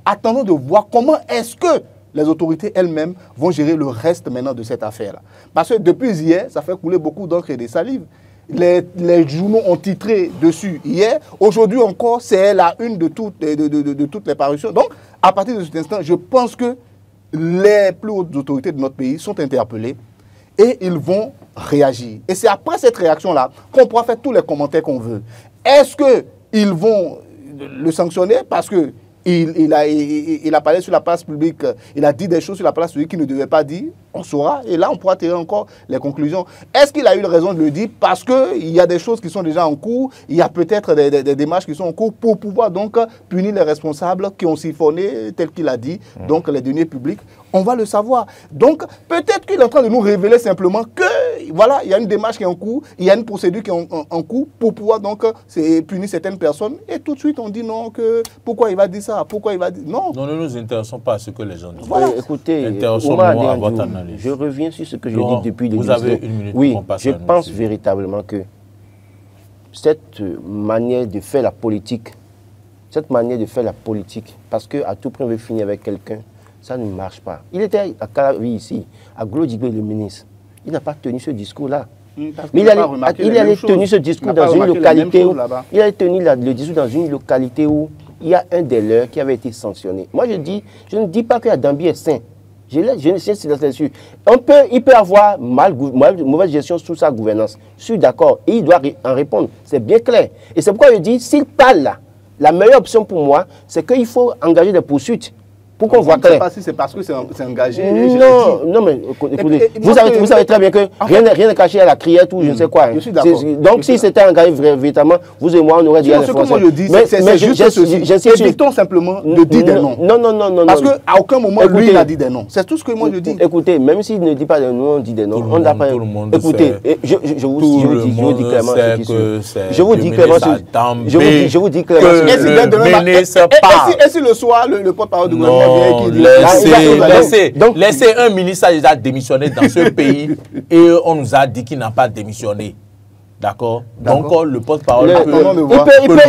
[SPEAKER 3] Attendons de voir comment est-ce que les autorités elles-mêmes vont gérer le reste maintenant de cette affaire-là. Parce que depuis hier, ça fait couler beaucoup d'encre et des salives. Les journaux ont titré dessus hier. Aujourd'hui encore, c'est la une de toutes les parutions. Donc, à partir de cet instant, je pense que les plus hautes autorités de notre pays sont interpellées et ils vont réagir. Et c'est après cette réaction-là qu'on pourra faire tous les commentaires qu'on veut. Est-ce qu'ils vont le sanctionner parce que il a parlé sur la place publique, il a dit des choses sur la place publique qu'il ne devait pas dire? On saura, et là on pourra tirer encore les conclusions. Est-ce qu'il a eu raison de le dire parce qu'il y a des choses qui sont déjà en cours, il y a peut-être des démarches qui sont en cours pour pouvoir donc punir les responsables qui ont siphonné, tel qu'il a dit, donc les deniers publics? On va le savoir. Donc peut-être qu'il est en train de nous révéler simplement que voilà, il y a une démarche qui est en cours, il y a une procédure qui est en cours pour pouvoir donc punir certaines personnes, et tout de suite on dit non, que pourquoi il va dire ça, pourquoi il va dire non.
[SPEAKER 1] Non, nous ne nous intéressons pas à ce que les gens disent.
[SPEAKER 2] Voilà. Écoutez,
[SPEAKER 1] intéressons-nous à votre analyse.
[SPEAKER 2] Je reviens sur ce que je dis depuis le début.
[SPEAKER 1] Vous avez une minute.
[SPEAKER 2] Oui, je pense véritablement que cette manière de faire la politique, parce qu'à tout prix on veut finir avec quelqu'un, ça ne marche pas. Il était à Calavi ici, à Glodibé, le ministre. Il n'a pas tenu ce discours-là. Mais il allait tenir ce discours dans une localité où il allait tenir le discours dans une localité où il y a un des leurs qui avait été sanctionné. Moi je ne dis pas que la Dambie est sain. Je ne sais pas là-dessus. Il peut avoir mauvaise gestion sous sa gouvernance. Je suis d'accord. Et il doit en répondre. C'est bien clair. Et c'est pourquoi je dis, s'il parle là, la meilleure option pour moi, c'est qu'il faut engager des poursuites. Pour qu'on voit clair.
[SPEAKER 3] Je ne sais pas si c'est parce que c'est engagé.
[SPEAKER 2] Non, mais écoutez, vous savez très bien que rien n'est caché à la criette ou je ne sais quoi.
[SPEAKER 3] Je suis d'accord.
[SPEAKER 2] Donc si c'était engagé véritablement, vous et moi, on aurait dit à
[SPEAKER 3] ce que moi je dis, c'est juste ceci. Évitons simplement de dire des noms.
[SPEAKER 2] Non.
[SPEAKER 3] Parce qu'à aucun moment, lui, il a dit des noms. C'est tout ce que moi je dis.
[SPEAKER 2] Écoutez, même s'il ne dit pas des noms, on dit des noms. On n'a pas. Écoutez, je vous dis clairement ce qui est. Je vous dis clairement je vous dis clairement
[SPEAKER 3] et si le soir, le porte-parole du gouvernement
[SPEAKER 1] Laissez un ministre déjà démissionné dans ce pays et on nous a dit qu'il n'a pas démissionné. D'accord. Donc le porte-parole
[SPEAKER 2] il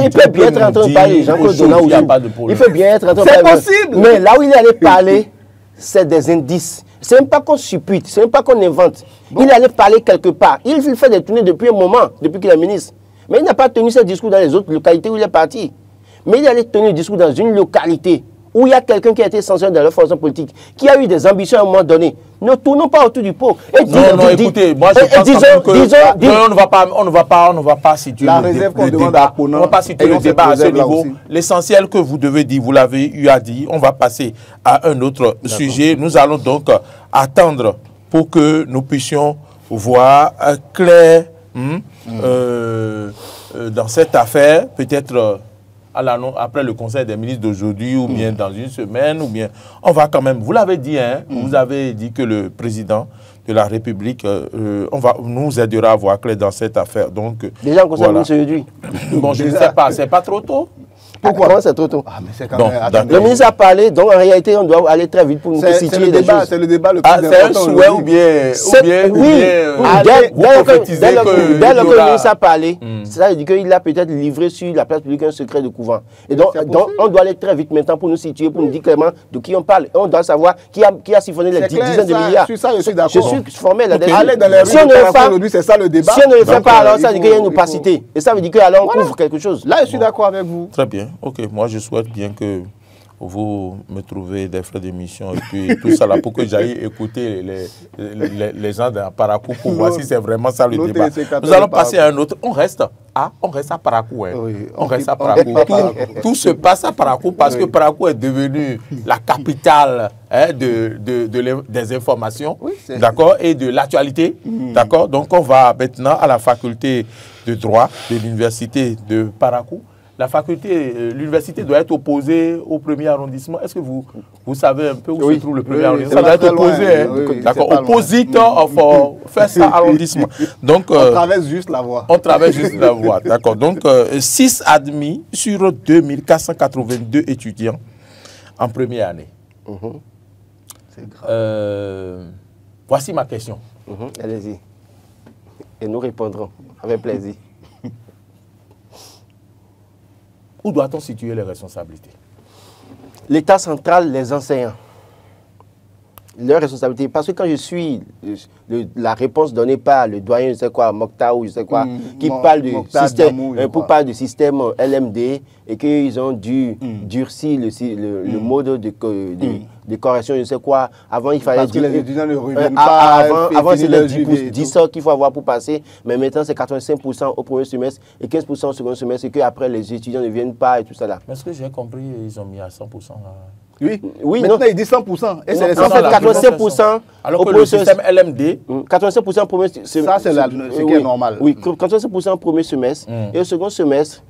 [SPEAKER 2] peut bien être en train de parler. Il peut bien être en train de parler.
[SPEAKER 3] C'est possible.
[SPEAKER 2] Mais là où il allait parler, c'est des indices. C'est même pas qu'on suppute, c'est même pas qu'on invente. Il allait parler quelque part. Il fait des tournées depuis un moment, depuis qu'il est ministre. Mais il n'a pas tenu ce discours dans les autres localités où il est parti. Mais il allait tenir le discours dans une localité où il y a quelqu'un qui a été sanctionné dans leur fonction politique, qui a eu des ambitions à un moment donné. Ne tournons pas autour du pot.
[SPEAKER 1] Écoutez, moi je pense que on ne va pas situer le débat. On ne va pas situer le débat à ce niveau. L'essentiel que vous devez dire, vous l'avez eu à dire. On va passer à un autre sujet. Nous allons donc attendre pour que nous puissions voir clair dans cette affaire, peut-être après le conseil des ministres d'aujourd'hui, ou bien dans une semaine, ou bien on va quand même, vous l'avez dit, hein, vous avez dit que le président de la République nous aidera à voir clair dans cette affaire. Donc,
[SPEAKER 2] déjà, on conseil aujourd'hui.
[SPEAKER 1] Bon, je ne sais pas, c'est pas trop tôt?
[SPEAKER 3] Pourquoi?
[SPEAKER 2] Comment c'est trop tôt?
[SPEAKER 3] Ah, mais c'est quand même...
[SPEAKER 2] Le ministre a parlé, donc en réalité, on doit aller très vite pour nous situer les choses.
[SPEAKER 3] C'est le débat le plus important.
[SPEAKER 1] C'est un souhait ou bien...
[SPEAKER 2] Oui, dès que le ministre a parlé, ça veut dire qu'il a peut-être livré sur la place publique un secret de couvent. Et donc, on doit aller très vite maintenant pour nous situer, pour nous dire clairement de qui on parle. Et on doit savoir qui a siphonné les dizaines de milliards.
[SPEAKER 3] Sur ça, je suis d'accord.
[SPEAKER 2] Je suis formel là-dessus.
[SPEAKER 3] Aller dans les rues aujourd'hui, c'est ça le débat.
[SPEAKER 2] Si on ne le fait pas, alors ça veut dire qu'il y a une opacité. Et ça veut dire qu'alors on couvre quelque chose.
[SPEAKER 3] Là, je suis d'accord avec vous.
[SPEAKER 1] Très bien. Ok, moi je souhaite bien que vous me trouvez des frais d'émission et puis tout ça là pour que j'aille écouter les gens de Paracou pour voir si c'est vraiment ça le débat. Nous allons passer à un autre. On reste à Paracou. Hein. Oui, on reste à Paracou. Tout se passe à Paracou parce que Paracou est devenu la capitale des informations, d'accord, et de l'actualité. D'accord. Donc on va maintenant à la faculté de droit de l'université de Paracou. La faculté, l'université doit être opposée au premier arrondissement. Est-ce que vous savez un peu où se trouve le premier arrondissement? Ça doit être opposé, hein? D'accord, opposite of first arrondissement. Donc,
[SPEAKER 3] on traverse juste la voie.
[SPEAKER 1] On traverse juste la voie, d'accord. Donc, 6 admis sur 2482 étudiants en première année.
[SPEAKER 3] C'est grave.
[SPEAKER 1] Voici ma question.
[SPEAKER 2] Allez-y. Et nous répondrons avec plaisir.
[SPEAKER 1] Où doit-on situer les responsabilités?
[SPEAKER 2] L'État central, les enseignants. Leurs responsabilités. Parce que quand je suis la réponse donnée par le doyen, je sais quoi, Mokhtar ou je sais quoi, qui parle du système, pour parler du système LMD et qu'ils ont dû durcir le mode de correction, je sais quoi. Avant, il fallait
[SPEAKER 3] dire... Parce que les étudiants ne reviennent pas.
[SPEAKER 2] Avant c'était 10 sorts qu'il faut avoir pour passer, mais maintenant c'est 85% au premier semestre et 15% au second semestre et qu'après les étudiants ne viennent pas et tout ça là.
[SPEAKER 1] Mais ce que j'ai compris, ils ont mis à 100% là.
[SPEAKER 3] Oui, maintenant il dit 100%. Et c'est
[SPEAKER 2] en fait 85%.
[SPEAKER 1] Alors que le système LMD...
[SPEAKER 2] 85% au premier semestre.
[SPEAKER 3] Ça, c'est ce qui est normal.
[SPEAKER 2] Oui, 85% au premier semestre. Et au second semestre,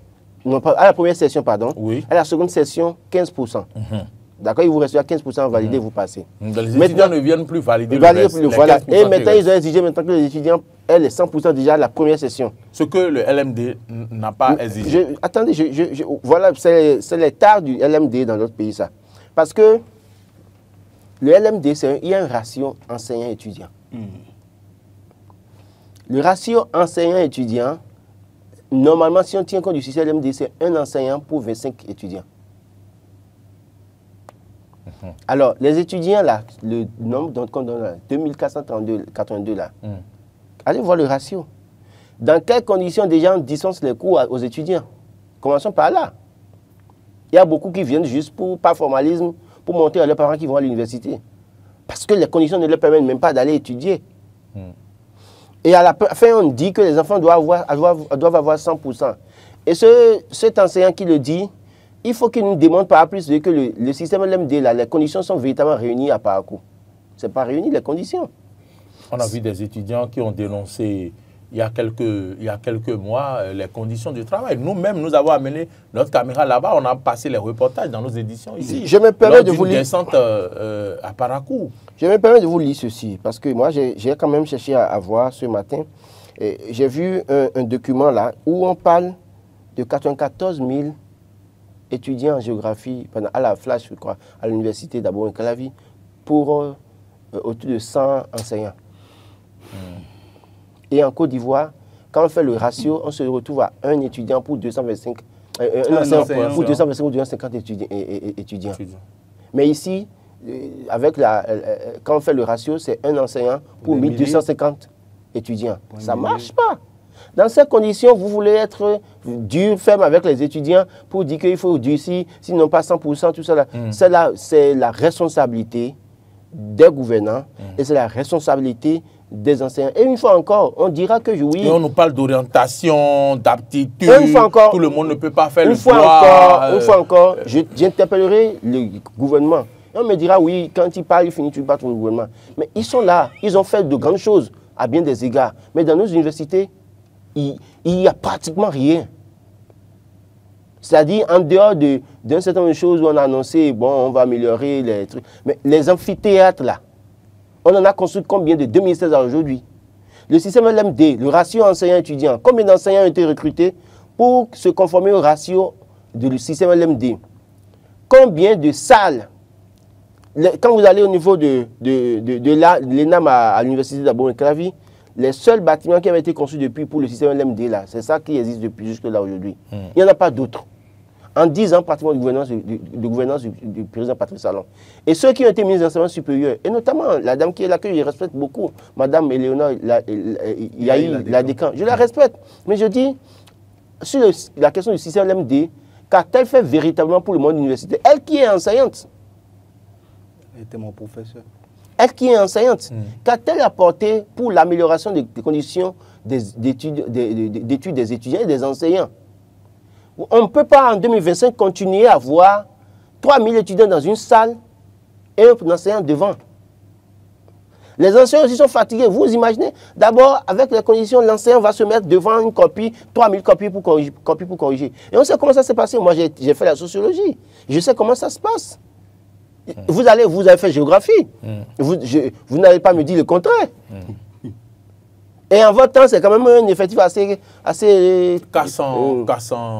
[SPEAKER 2] non pas à la première session, pardon. À la seconde session, 15%. D'accord, il vous reste à 15% validé, vous passez.
[SPEAKER 1] Les étudiants ne viennent plus valider
[SPEAKER 2] voilà. Et maintenant, ils ont exigé maintenant que les étudiants aient les 100% déjà à la première session.
[SPEAKER 1] Ce que le LMD n'a pas exigé.
[SPEAKER 2] Attendez, voilà, c'est les tares du LMD dans notre pays, ça. Parce que le LMD, il y a un ratio enseignant-étudiant. Le ratio enseignant-étudiant, normalement, si on tient compte du système LMD, c'est un enseignant pour 25 étudiants. Alors, les étudiants, là, le nombre qu'on donne là, 2482 là, allez voir le ratio. Dans quelles conditions déjà on dispense les cours aux étudiants? Commençons par là. Il y a beaucoup qui viennent juste par formalisme, pour montrer à leurs parents qui vont à l'université. Parce que les conditions ne leur permettent même pas d'aller étudier. Et à la fin, on dit que les enfants doivent avoir 100%. Et cet enseignant qui le dit, il faut qu'il nous demande par plus que le système LMD, là, les conditions sont véritablement réunies à Paracou. Ce n'est pas réuni les conditions.
[SPEAKER 1] On a vu des étudiants qui ont dénoncé il y a quelques mois les conditions du travail. Nous-mêmes, nous avons amené notre caméra là-bas, on a passé les reportages dans nos éditions ici.
[SPEAKER 2] Je me permets de vous lire.
[SPEAKER 1] Descente à Paracou. Je
[SPEAKER 2] me permets de vous lire ceci, parce que moi, j'ai quand même cherché à voir ce matin. J'ai vu un document là où on parle de 94 000 étudiants en géographie à la Flash, je crois, à l'université d'abord en Calavi, pour autour de 100 enseignants. Et en Côte d'Ivoire, quand on fait le ratio, on se retrouve à un étudiant pour 225, pour 225 ou 250 étudiants. Mais ici, quand on fait le ratio, c'est un enseignant pour 1250 étudiants. Ça ne marche pas. Dans ces conditions, vous voulez être dur, ferme avec les étudiants pour dire qu'il faut durcir, sinon pas 100%, tout ça. C'est la responsabilité des gouvernants et c'est la responsabilité des enseignants. Et une fois encore, on dira que oui.
[SPEAKER 1] Et on nous parle d'orientation, d'aptitude. Tout le monde ne peut pas faire le
[SPEAKER 2] choix. Une fois encore, j'interpellerai le gouvernement. Et on me dira oui, quand il parle, il finit par ton gouvernement. Mais ils sont là, ils ont fait de grandes choses à bien des égards. Mais dans nos universités, il n'y a pratiquement rien. C'est-à-dire, en dehors d'un certain nombre de choses où on a annoncé, bon, on va améliorer les trucs. Mais les amphithéâtres, là, on en a construit combien de 2016 à aujourd'hui? Le système LMD, le ratio enseignant-étudiant, combien d'enseignants ont été recrutés pour se conformer au ratio du système LMD, combien de salles, quand vous allez au niveau de l'ENAM à l'université d'Abomey-Calavi, les seuls bâtiments qui avaient été conçus depuis pour le système LMD, là, c'est ça qui existe depuis jusque-là aujourd'hui. Il n'y en a pas d'autres. En 10 ans, pratiquement, de gouvernance du président Patrice Talon. Et ceux qui ont été mis en enseignement supérieur, et notamment la dame qui est là, que je respecte beaucoup, Madame Éléonore la décan, je la respecte. Mais je dis, sur la question du système LMD, qu'a-t-elle fait véritablement pour le monde universitaire? Elle qui est enseignante.
[SPEAKER 3] Elle était mon professeur.
[SPEAKER 2] Elle qui est enseignante, qu'a-t-elle apporté pour l'amélioration des conditions d'études des étudiants et des enseignants? On ne peut pas en 2025 continuer à avoir 3000 étudiants dans une salle et un enseignant devant. Les enseignants aussi sont fatigués. Vous imaginez, d'abord, avec les conditions, l'enseignant va se mettre devant une copie, 3000 copies pour corriger. Et on sait comment ça s'est passé. Moi, j'ai fait la sociologie. Je sais comment ça se passe. Vous avez fait géographie. Vous n'allez pas me dire le contraire. Et en votre temps, c'est quand même un effectif assez
[SPEAKER 1] cassant.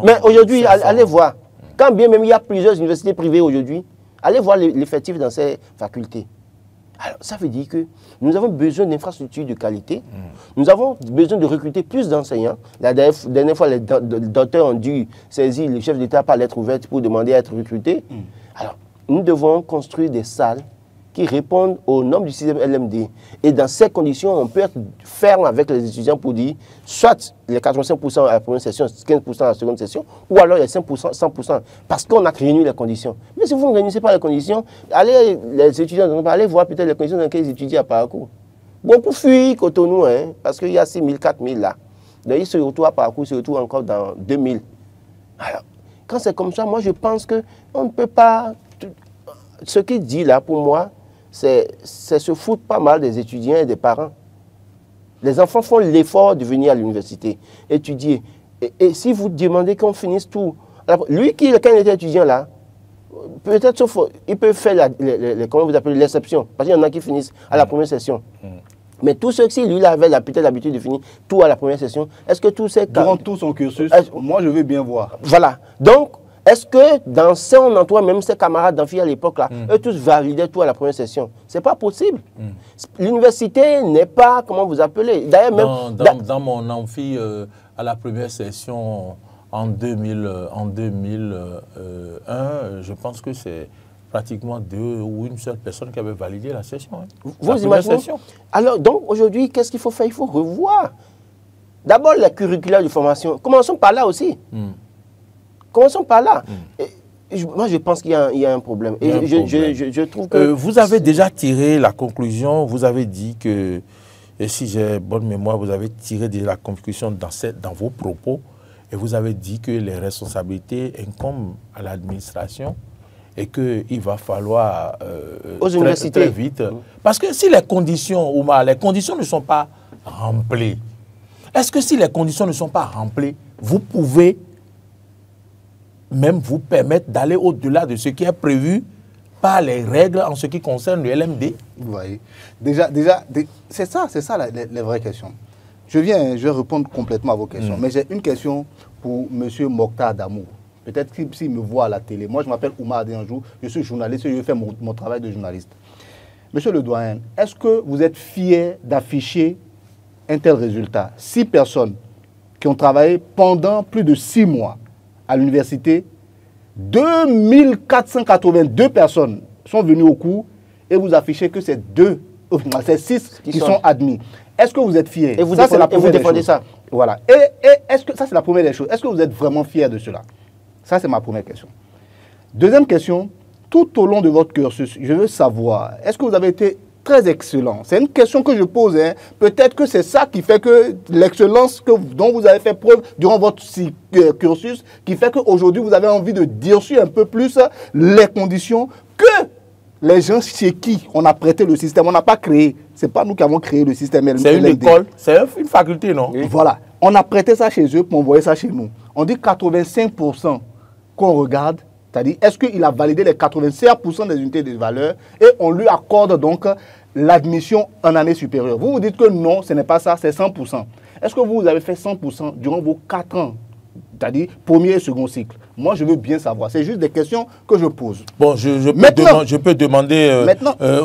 [SPEAKER 2] Mais aujourd'hui, allez voir. Quand bien même il y a plusieurs universités privées aujourd'hui, allez voir l'effectif dans ces facultés. Alors, ça veut dire que nous avons besoin d'infrastructures de qualité. Nous avons besoin de recruter plus d'enseignants. La dernière fois, les docteurs ont dû saisir le chef d'État par lettre ouverte pour demander à être recrutés. Alors, nous devons construire des salles qui répondent aux normes du système LMD. Et dans ces conditions, on peut être ferme avec les étudiants pour dire soit les 85% à la première session, 15% à la seconde session, ou alors les 5%, 100%, parce qu'on a réuni les conditions. Mais si vous ne réunissez pas les conditions, allez, les étudiants, allez voir peut-être les conditions dans lesquelles ils étudient à parcours. Beaucoup fuient Cotonou, hein, parce qu'il y a 6 000, 4 000 là. D'ailleurs, ils se retrouvent à parcours, ils se retrouvent encore dans 2000. Alors, quand c'est comme ça, moi je pense qu'on ne peut pas... Ce qu'il dit là, pour moi, c'est se foutre pas mal des étudiants et des parents. Les enfants font l'effort de venir à l'université, étudier. Et si vous demandez qu'on finisse tout... Alors, lui, quand il était étudiant là, peut-être il peut faire comment vous appelez l'exception. Parce qu'il y en a qui finissent à la première session. Mais tous ceux-ci, lui, il avait peut-être l'habitude de finir tout à la première session. Est-ce que tous ces...
[SPEAKER 3] Durant tout son cursus, moi je veux bien voir.
[SPEAKER 2] Voilà. Donc, est-ce que dans son entourage, même ses camarades d'amphi à l'époque, là, eux tous validaient tout à la première session? Ce n'est pas possible. L'université n'est pas, comment vous appelez, d'ailleurs même...
[SPEAKER 1] Dans mon amphi, à la première session, en 2001, je pense que c'est pratiquement 2 ou une seule personne qui avait validé la session. Hein.
[SPEAKER 2] Vous imaginez? Alors, donc, aujourd'hui, qu'est-ce qu'il faut faire? Il faut revoir. D'abord, les curricula de formation. Commençons par là aussi. Commençons par là. Moi, je pense qu'il y a un problème. Et je trouve que...
[SPEAKER 1] vous avez déjà tiré la conclusion, vous avez dit que, et si j'ai bonne mémoire, vous avez tiré déjà la conclusion dans vos propos, et vous avez dit que les responsabilités incombent à l'administration et qu'il va falloir
[SPEAKER 2] aux universités
[SPEAKER 1] très vite. Parce que si les conditions ne sont pas remplies, est-ce que si les conditions ne sont pas remplies, vous pouvez même vous permettre d'aller au-delà de ce qui est prévu par les règles en ce qui concerne le LMD?
[SPEAKER 3] Vous voyez. Déjà c'est ça les vraies questions. Je vais répondre complètement à vos questions. Mais j'ai une question pour M. Mokhtar Damour. Peut-être s'il me voit à la télé. Moi, je m'appelle Oumar Adéanjou, je suis journaliste et je fais mon travail de journaliste. Monsieur le doyen, est-ce que vous êtes fier d'afficher un tel résultat? 6 personnes qui ont travaillé pendant plus de 6 mois à l'université, 2482 personnes sont venues au cours et vous affichez que c'est 6 qui sont admis. Est-ce que vous êtes fiers?
[SPEAKER 2] Et vous défendez ça?
[SPEAKER 3] Voilà. Et est-ce que ça, c'est la première des choses. Est-ce que vous êtes vraiment fiers de cela? Ça, c'est ma première question. Deuxième question, tout au long de votre cursus, je veux savoir, est-ce que vous avez été très excellent? C'est une question que je pose. Hein. Peut-être que c'est ça qui fait que l'excellence dont vous avez fait preuve durant votre cursus, qui fait qu'aujourd'hui, vous avez envie de dire sur un peu plus les conditions que les gens chez qui on a prêté le système, on n'a pas créé. Ce n'est pas nous qui avons créé le système LMD.
[SPEAKER 1] C'est une école, c'est une faculté, non?
[SPEAKER 3] Voilà. On a prêté ça chez eux pour envoyer ça chez nous. On dit 85% qu'on regarde, c'est-à-dire est-ce qu'il a validé les 85% des unités de valeur et on lui accorde donc l'admission en année supérieure. Vous vous dites que non, ce n'est pas ça, c'est 100%. Est-ce que vous avez fait 100% durant vos 4 ans c'est-à-dire premier et second cycle. Moi, je veux bien savoir. C'est juste des questions que je pose.
[SPEAKER 1] Bon, je peux demander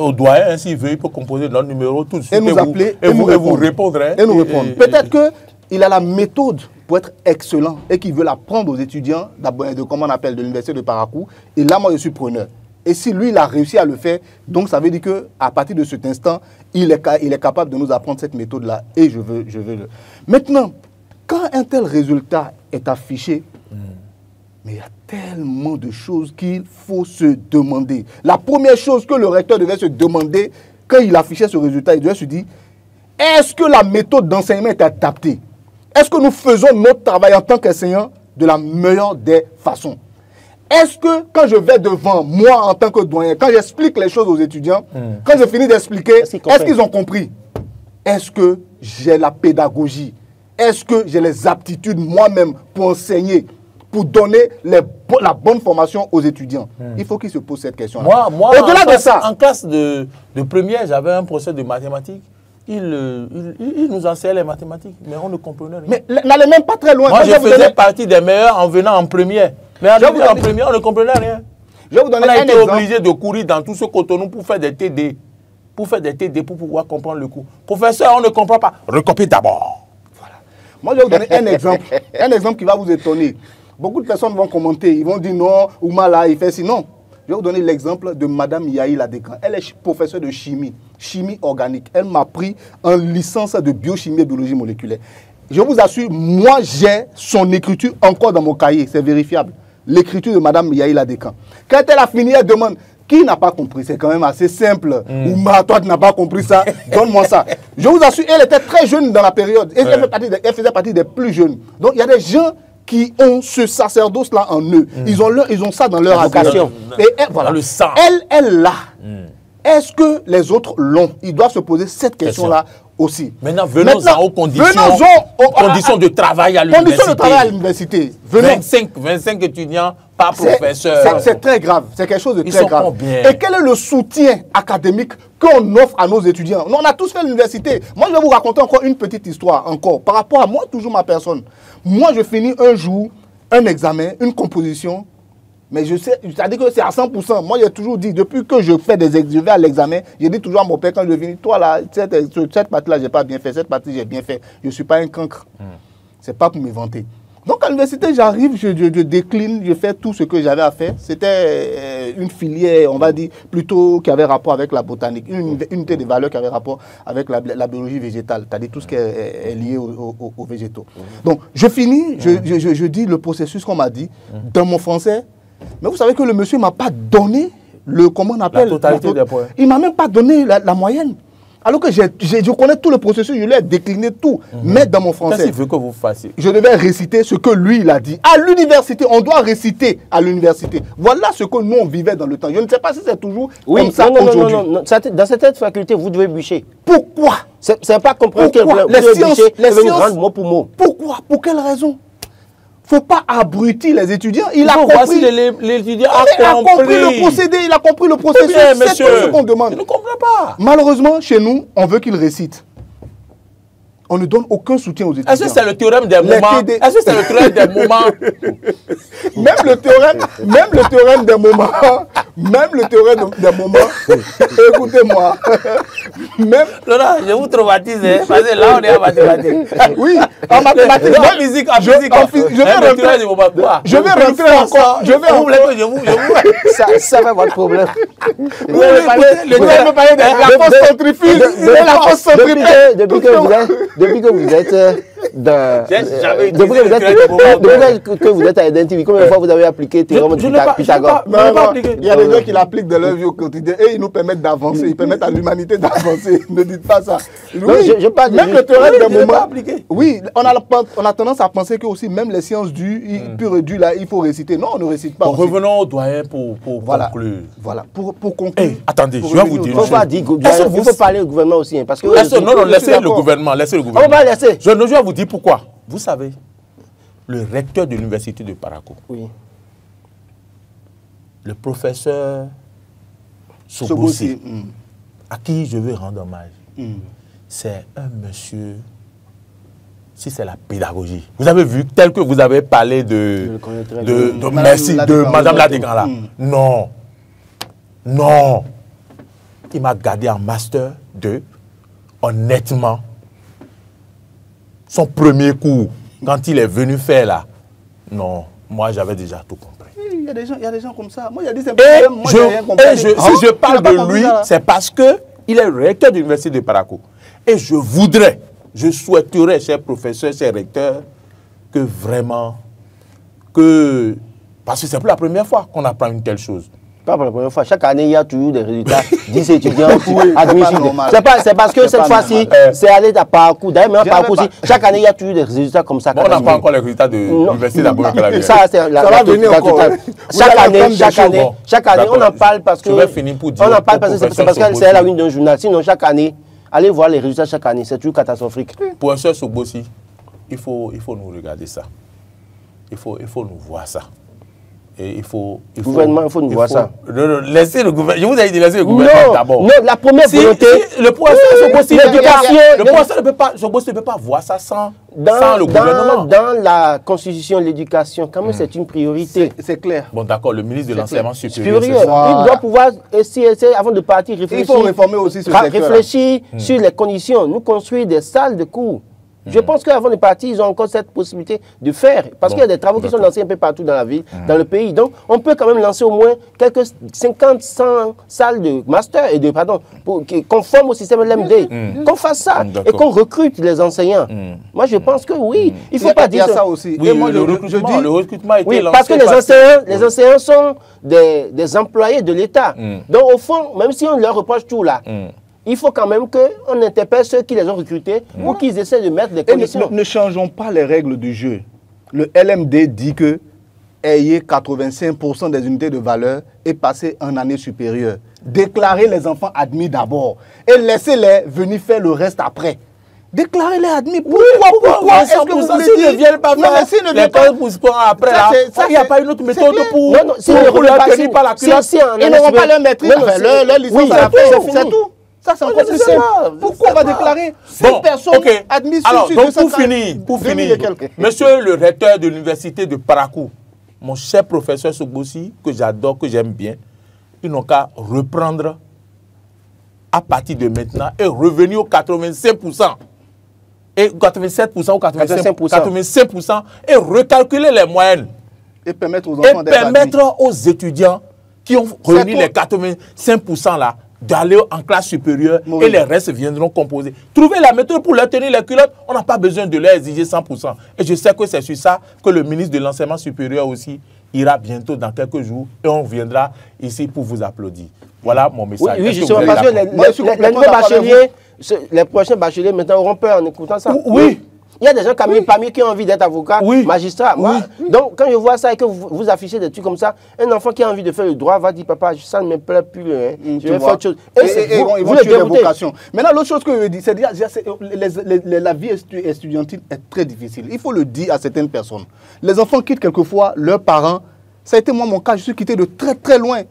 [SPEAKER 1] au doyen, hein, s'il veut, il peut composer notre numéro tout de suite.
[SPEAKER 3] Et nous appeler
[SPEAKER 1] et vous répondre. Hein,
[SPEAKER 3] et nous répondre. Peut-être qu'il a la méthode pour être excellent et qu'il veut l'apprendre aux étudiants de comment on appelle, de l'université de Parakou. Et là, moi, je suis preneur. Et si lui, il a réussi à le faire, donc ça veut dire qu'à partir de cet instant, il est capable de nous apprendre cette méthode-là. Et je veux le... Maintenant, quand un tel résultat est affiché, mais il y a tellement de choses qu'il faut se demander. La première chose que le recteur devait se demander quand il affichait ce résultat, il devait se dire, est-ce que la méthode d'enseignement est adaptée? Est-ce que nous faisons notre travail en tant qu'enseignants de la meilleure des façons? Est-ce que quand je vais devant moi en tant que doyen, quand j'explique les choses aux étudiants, quand je finis d'expliquer, est-ce qu'ils ont compris? Est-ce que j'ai la pédagogie? Est-ce que j'ai les aptitudes moi-même pour enseigner, pour donner la bonne formation aux étudiants? Il faut qu'ils se posent cette question-là.
[SPEAKER 1] Moi au-delà de ça, en classe de première, j'avais un professeur de mathématiques. Il nous enseignait les mathématiques, mais on ne comprenait rien.
[SPEAKER 3] Mais n'allez même pas très loin.
[SPEAKER 1] Moi, je faisais partie des meilleurs en venant en première. Mais en première, on ne comprenait rien.
[SPEAKER 3] Je vais vous donner
[SPEAKER 1] on a été obligé de courir dans tout ce cotonou pour faire des TD. Pour pouvoir comprendre le cours. Professeur, on ne comprend pas. Recopiez d'abord.
[SPEAKER 3] Voilà. Moi, je vais vous donner un exemple. Un exemple qui va vous étonner. Beaucoup de personnes vont commenter. Ils vont dire non, Oumala, il fait sinon. Je vais vous donner l'exemple de Madame Yahi Ladekran. Elle est professeure de chimie organique. Elle m'a pris en licence de biochimie et biologie moléculaire. Je vous assure, moi, j'ai son écriture encore dans mon cahier. C'est vérifiable. L'écriture de Madame Yahi Ladekran. Quand elle a fini, elle demande, qui n'a pas compris? C'est quand même assez simple. Ouma, toi, tu n'as pas compris ça. Donne-moi ça. Je vous assure, elle était très jeune dans la période. Et elle faisait partie des plus jeunes. Donc, il y a des gens qui ont ce sacerdoce-là en eux. Ils ont ça dans leur vocation. Et voilà.
[SPEAKER 1] Dans le sang.
[SPEAKER 3] Elle l'a. Est-ce que les autres l'ont? Ils doivent se poser cette question-là aussi.
[SPEAKER 1] Maintenant, venons-en aux conditions de travail à l'université.
[SPEAKER 3] Conditions de travail à l'université.
[SPEAKER 1] 25 étudiants par professeur.
[SPEAKER 3] C'est très grave. C'est quelque chose de très grave. Combien? Et quel est le soutien académique qu'on offre à nos étudiants? On a tous fait l'université. Moi, je vais vous raconter encore une petite histoire par rapport à moi, toujours ma personne. Moi, je finis un jour un examen, une composition. Mais je sais, c'est-à-dire que c'est à 100%. Moi, j'ai toujours dit, depuis que je vais à l'examen, je dis toujours à mon père quand je finis, toi là, cette partie-là, j'ai pas bien fait, cette partie, j'ai bien fait. Je ne suis pas un cancre. C'est pas pour me vanter. Donc à l'université, j'arrive, je décline, je fais tout ce que j'avais à faire. C'était une filière, on va dire, plutôt qui avait rapport avec la botanique, une unité de valeur qui avait rapport avec la biologie végétale, c'est-à-dire tout ce qui est lié aux végétaux. Donc je finis, je dis le processus qu'on m'a dit, dans mon français. Mais vous savez que le monsieur ne m'a pas donné comment on appelle,
[SPEAKER 1] la totalité des points.
[SPEAKER 3] Il ne m'a même pas donné la moyenne. Alors que je connais tout le processus, je lui ai décliné tout, mais dans mon français.
[SPEAKER 1] Qu'est-ce qu'il veut que vous fassiez?
[SPEAKER 3] Je devais réciter ce que lui, il a dit. À l'université, on doit réciter à l'université. Voilà ce que nous, on vivait dans le temps. Je ne sais pas si c'est toujours comme ça aujourd'hui.
[SPEAKER 2] Non. Dans cette faculté, vous devez bûcher.
[SPEAKER 3] Pourquoi?
[SPEAKER 2] C'est pas comprendre que vous devez bûcher, les sciences, mot pour mot.
[SPEAKER 3] Pourquoi? Pour quelle raison? Il ne faut pas abrutir les étudiants. Il a
[SPEAKER 1] compris. L'étudiant a compris
[SPEAKER 3] le procédé, il a compris le processus. C'est ce qu'on demande.
[SPEAKER 1] Je ne comprends pas.
[SPEAKER 3] Malheureusement, chez nous, on veut qu'il récite. On ne donne aucun soutien aux étudiants.
[SPEAKER 1] Est-ce que c'est le théorème des moments? Est-ce que c'est le théorème des moments?
[SPEAKER 3] Même le théorème des moments, écoutez-moi.
[SPEAKER 1] Je vous traumatise, parce que là, on est en mathématiques.
[SPEAKER 3] Oui, en mathématiques.
[SPEAKER 1] En physique,
[SPEAKER 3] je vais rentrer encore.
[SPEAKER 2] Ça va votre problème.
[SPEAKER 3] Le gars me parlait de la force centrifuge.
[SPEAKER 2] Depuis que vous êtes depuis que vous êtes à Identity, combien de fois vous avez appliqué le théorème de Pythagore?
[SPEAKER 3] Il y a des gens qui l'appliquent dans leur vie au quotidien et ils nous permettent d'avancer, ils permettent à l'humanité d'avancer. Ne dites pas ça. Oui, même le théorème des moments. Oui, on a tendance à penser que aussi même les sciences pures et dures là, il faut réciter. Non, on ne récite pas.
[SPEAKER 1] Revenons au doyen pour conclure.
[SPEAKER 3] Voilà, pour conclure.
[SPEAKER 1] Attendez, je vais vous dire.
[SPEAKER 2] Il faut parler au gouvernement aussi.
[SPEAKER 1] Non, laissez le gouvernement.
[SPEAKER 2] On va laisser.
[SPEAKER 1] Je vais vous dire pourquoi. Vous savez, le recteur de l'université de Parakou, le professeur Sobossi, à qui je veux rendre hommage, c'est un monsieur, si c'est la pédagogie. Vous avez vu, tel que vous avez parlé de Madame Ladégan là. Non. Non. Il m'a gardé en Master 2. Honnêtement, son premier cours, quand il est venu faire là, non, moi j'avais déjà tout compris.
[SPEAKER 3] Il y a des gens comme ça. Moi, il y a des
[SPEAKER 1] Si je parle de lui, c'est parce qu'il est recteur de l'université de Parakou. Et je souhaiterais, chers professeurs, chers recteurs, que vraiment, parce que c'est pour la première fois qu'on apprend une telle chose.
[SPEAKER 2] Pas pour la première fois. Chaque année, il y a toujours des résultats. 10 étudiants admis. C'est parce que cette fois-ci, c'est allé à Parakou. D'ailleurs, Parakou aussi, chaque année, il y a toujours des résultats comme ça.
[SPEAKER 1] Bon, on n'a pas encore les résultats de l'université d'Abou Calavier.
[SPEAKER 2] Ça, c'est la totale. Chaque année, on en parle parce que.
[SPEAKER 1] Je vais finir pour dire.
[SPEAKER 2] On en parle parce que c'est la une d'un journal. Sinon, chaque année, allez voir les résultats chaque année. C'est toujours catastrophique.
[SPEAKER 1] Professeur Sogbosi, il faut nous regarder ça. Il faut nous voir ça. Et il faut
[SPEAKER 2] nous voir ça.
[SPEAKER 1] Laissez le gouvernement. Je vous ai dit laisser le gouvernement d'abord.
[SPEAKER 2] Non, la première volonté.
[SPEAKER 1] Le professeur Sogbosi,
[SPEAKER 2] l'éducation.
[SPEAKER 1] le professeur ne peut pas voir ça sans le gouvernement.
[SPEAKER 2] Dans la constitution, l'éducation, quand même, c'est une priorité.
[SPEAKER 3] C'est clair.
[SPEAKER 1] Bon, d'accord, le ministre de l'enseignement supérieur.
[SPEAKER 2] Il doit pouvoir essayer, avant de partir, réfléchir.
[SPEAKER 3] Il faut réformer aussi ce secteur.
[SPEAKER 2] Réfléchir sur les conditions. Nous construire des salles de cours. Je pense qu'avant de partir, ils ont encore cette possibilité de faire. Parce qu'il y a des travaux qui sont lancés un peu partout dans la ville, dans le pays. Donc, on peut quand même lancer au moins quelques 50, 100 salles de master et conformes au système LMD. Qu'on fasse ça et qu'on recrute les enseignants. Moi, je pense que oui. Il ne faut pas dire
[SPEAKER 3] ça aussi.
[SPEAKER 1] Oui, le recrutement a été lancé.
[SPEAKER 2] Parce que les enseignants sont des employés de l'État. Donc, au fond, même si on leur reproche tout là, il faut quand même qu'on interpelle ceux qui les ont recrutés ou qu'ils essaient de mettre des conditions.
[SPEAKER 3] Ne changeons pas les règles du jeu. Le LMD dit que ayez 85% des unités de valeur et passez en année supérieure. Déclarez les enfants admis d'abord et laissez-les venir faire le reste après. Déclarez-les admis. Pourquoi est-ce que vous voulez
[SPEAKER 1] dire? S'ils ne viennent pas faire les 15% après, il n'y a pas une autre méthode pour leur tenir par la culotte.
[SPEAKER 3] Ils n'auront pas leur maîtrise, leur licence à la fin. C'est tout. Ça, c'est encore plus simple. Pourquoi on va déclarer 5 personnes admises sur
[SPEAKER 1] donc, pour finir, monsieur le recteur de l'université de Parakou, mon cher professeur Sogbosi, que j'adore, que j'aime bien, ils n'ont qu'à reprendre à partir de maintenant et revenir aux 85%. Et 87% ou 85% et recalculer les moyennes.
[SPEAKER 3] Et permettre aux enfants d'être admis.
[SPEAKER 1] Et permettre aux étudiants qui ont réuni les 85% là, d'aller en classe supérieure et les restes viendront composer. Trouver la méthode pour leur tenir les culottes, on n'a pas besoin de leur exiger 100%. Et je sais que c'est sur ça que le ministre de l'enseignement supérieur aussi ira bientôt dans quelques jours et on viendra ici pour vous applaudir. Voilà mon message.
[SPEAKER 2] Oui, justement, parce que les nouveaux bacheliers, les prochains bacheliers maintenant auront peur en écoutant ça.
[SPEAKER 1] Oui.
[SPEAKER 2] Il y a des gens parmi qui ont envie d'être avocat, magistrat. Donc, quand je vois ça et que vous affichez des trucs comme ça, un enfant qui a envie de faire le droit va dire, papa, ça ne me plaît plus, je vais faire autre chose.
[SPEAKER 3] Et ils vont tuer les vocations. Maintenant, l'autre chose que je veux dire, c'est que la vie estudiantine est très difficile. Il faut le dire à certaines personnes. Les enfants quittent quelquefois leurs parents. Ça a été moi mon cas, je suis quitté de très très loin.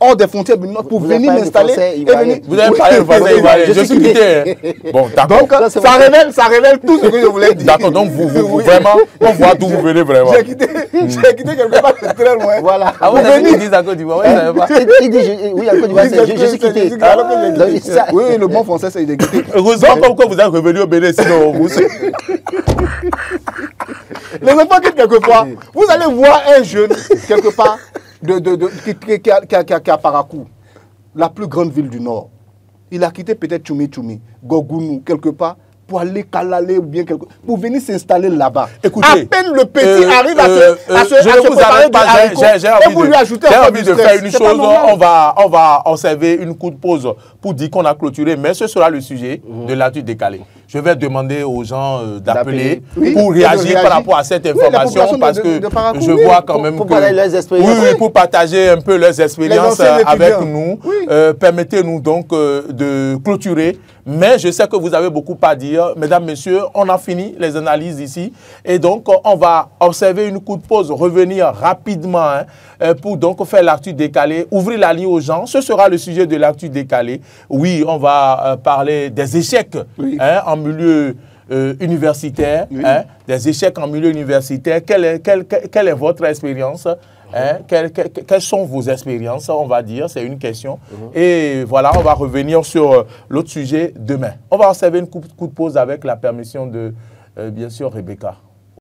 [SPEAKER 3] Hors des frontières pour venir m'installer.
[SPEAKER 1] Vous avez parlé de français ivoirien, je suis quitté. Bon, d'accord.
[SPEAKER 3] Donc, ça révèle tout ce que je voulais dire.
[SPEAKER 1] D'accord, donc vous vraiment, on voit d'où vous venez vraiment.
[SPEAKER 3] J'ai quitté quelque part très loin.
[SPEAKER 2] Voilà.
[SPEAKER 1] Ah, vous dites à Côte d'Ivoire,
[SPEAKER 2] il dit, oui, à Côte d'Ivoire, je suis quitté.
[SPEAKER 3] Oui, le bon français, c'est j'ai quitté.
[SPEAKER 1] Heureusement que vous êtes revenu au Bénin, sinon vous.
[SPEAKER 3] Les enfants quittent quelquefois. Vous allez voir un jeune, quelque part, qui est à Parakou, la plus grande ville du Nord. Il a quitté peut-être Tchoumi, Gogounou, quelque part, pour aller Kalale ou bien pour venir s'installer là-bas.
[SPEAKER 1] Écoutez,
[SPEAKER 3] à peine le petit arrive à se préparer du haricot, et vous lui ajoutez
[SPEAKER 1] j'ai envie de faire une chose, on va observer une courte pause pour dire qu'on a clôturé, mais ce sera le sujet de l'actu décalé. Je vais demander aux gens d'appeler pour réagir par rapport à cette information parce que je vois quand même que... pour partager un peu leurs expériences avec nous. Permettez-nous donc de clôturer. Mais je sais que vous avez beaucoup à dire. Mesdames, messieurs, on a fini les analyses ici. Et donc, on va observer une courte pause, revenir rapidement pour donc faire l'actu décalé, ouvrir la ligne aux gens. Ce sera le sujet de l'actu décalé. Oui, on va parler des échecs en milieu universitaire, hein, des échecs en milieu universitaire. Quelle est votre expérience? Hein, quelles sont vos expériences, on va dire, c'est une question. Et voilà, on va revenir sur l'autre sujet demain. On va observer une coup de pause avec la permission de, bien sûr, Rebecca.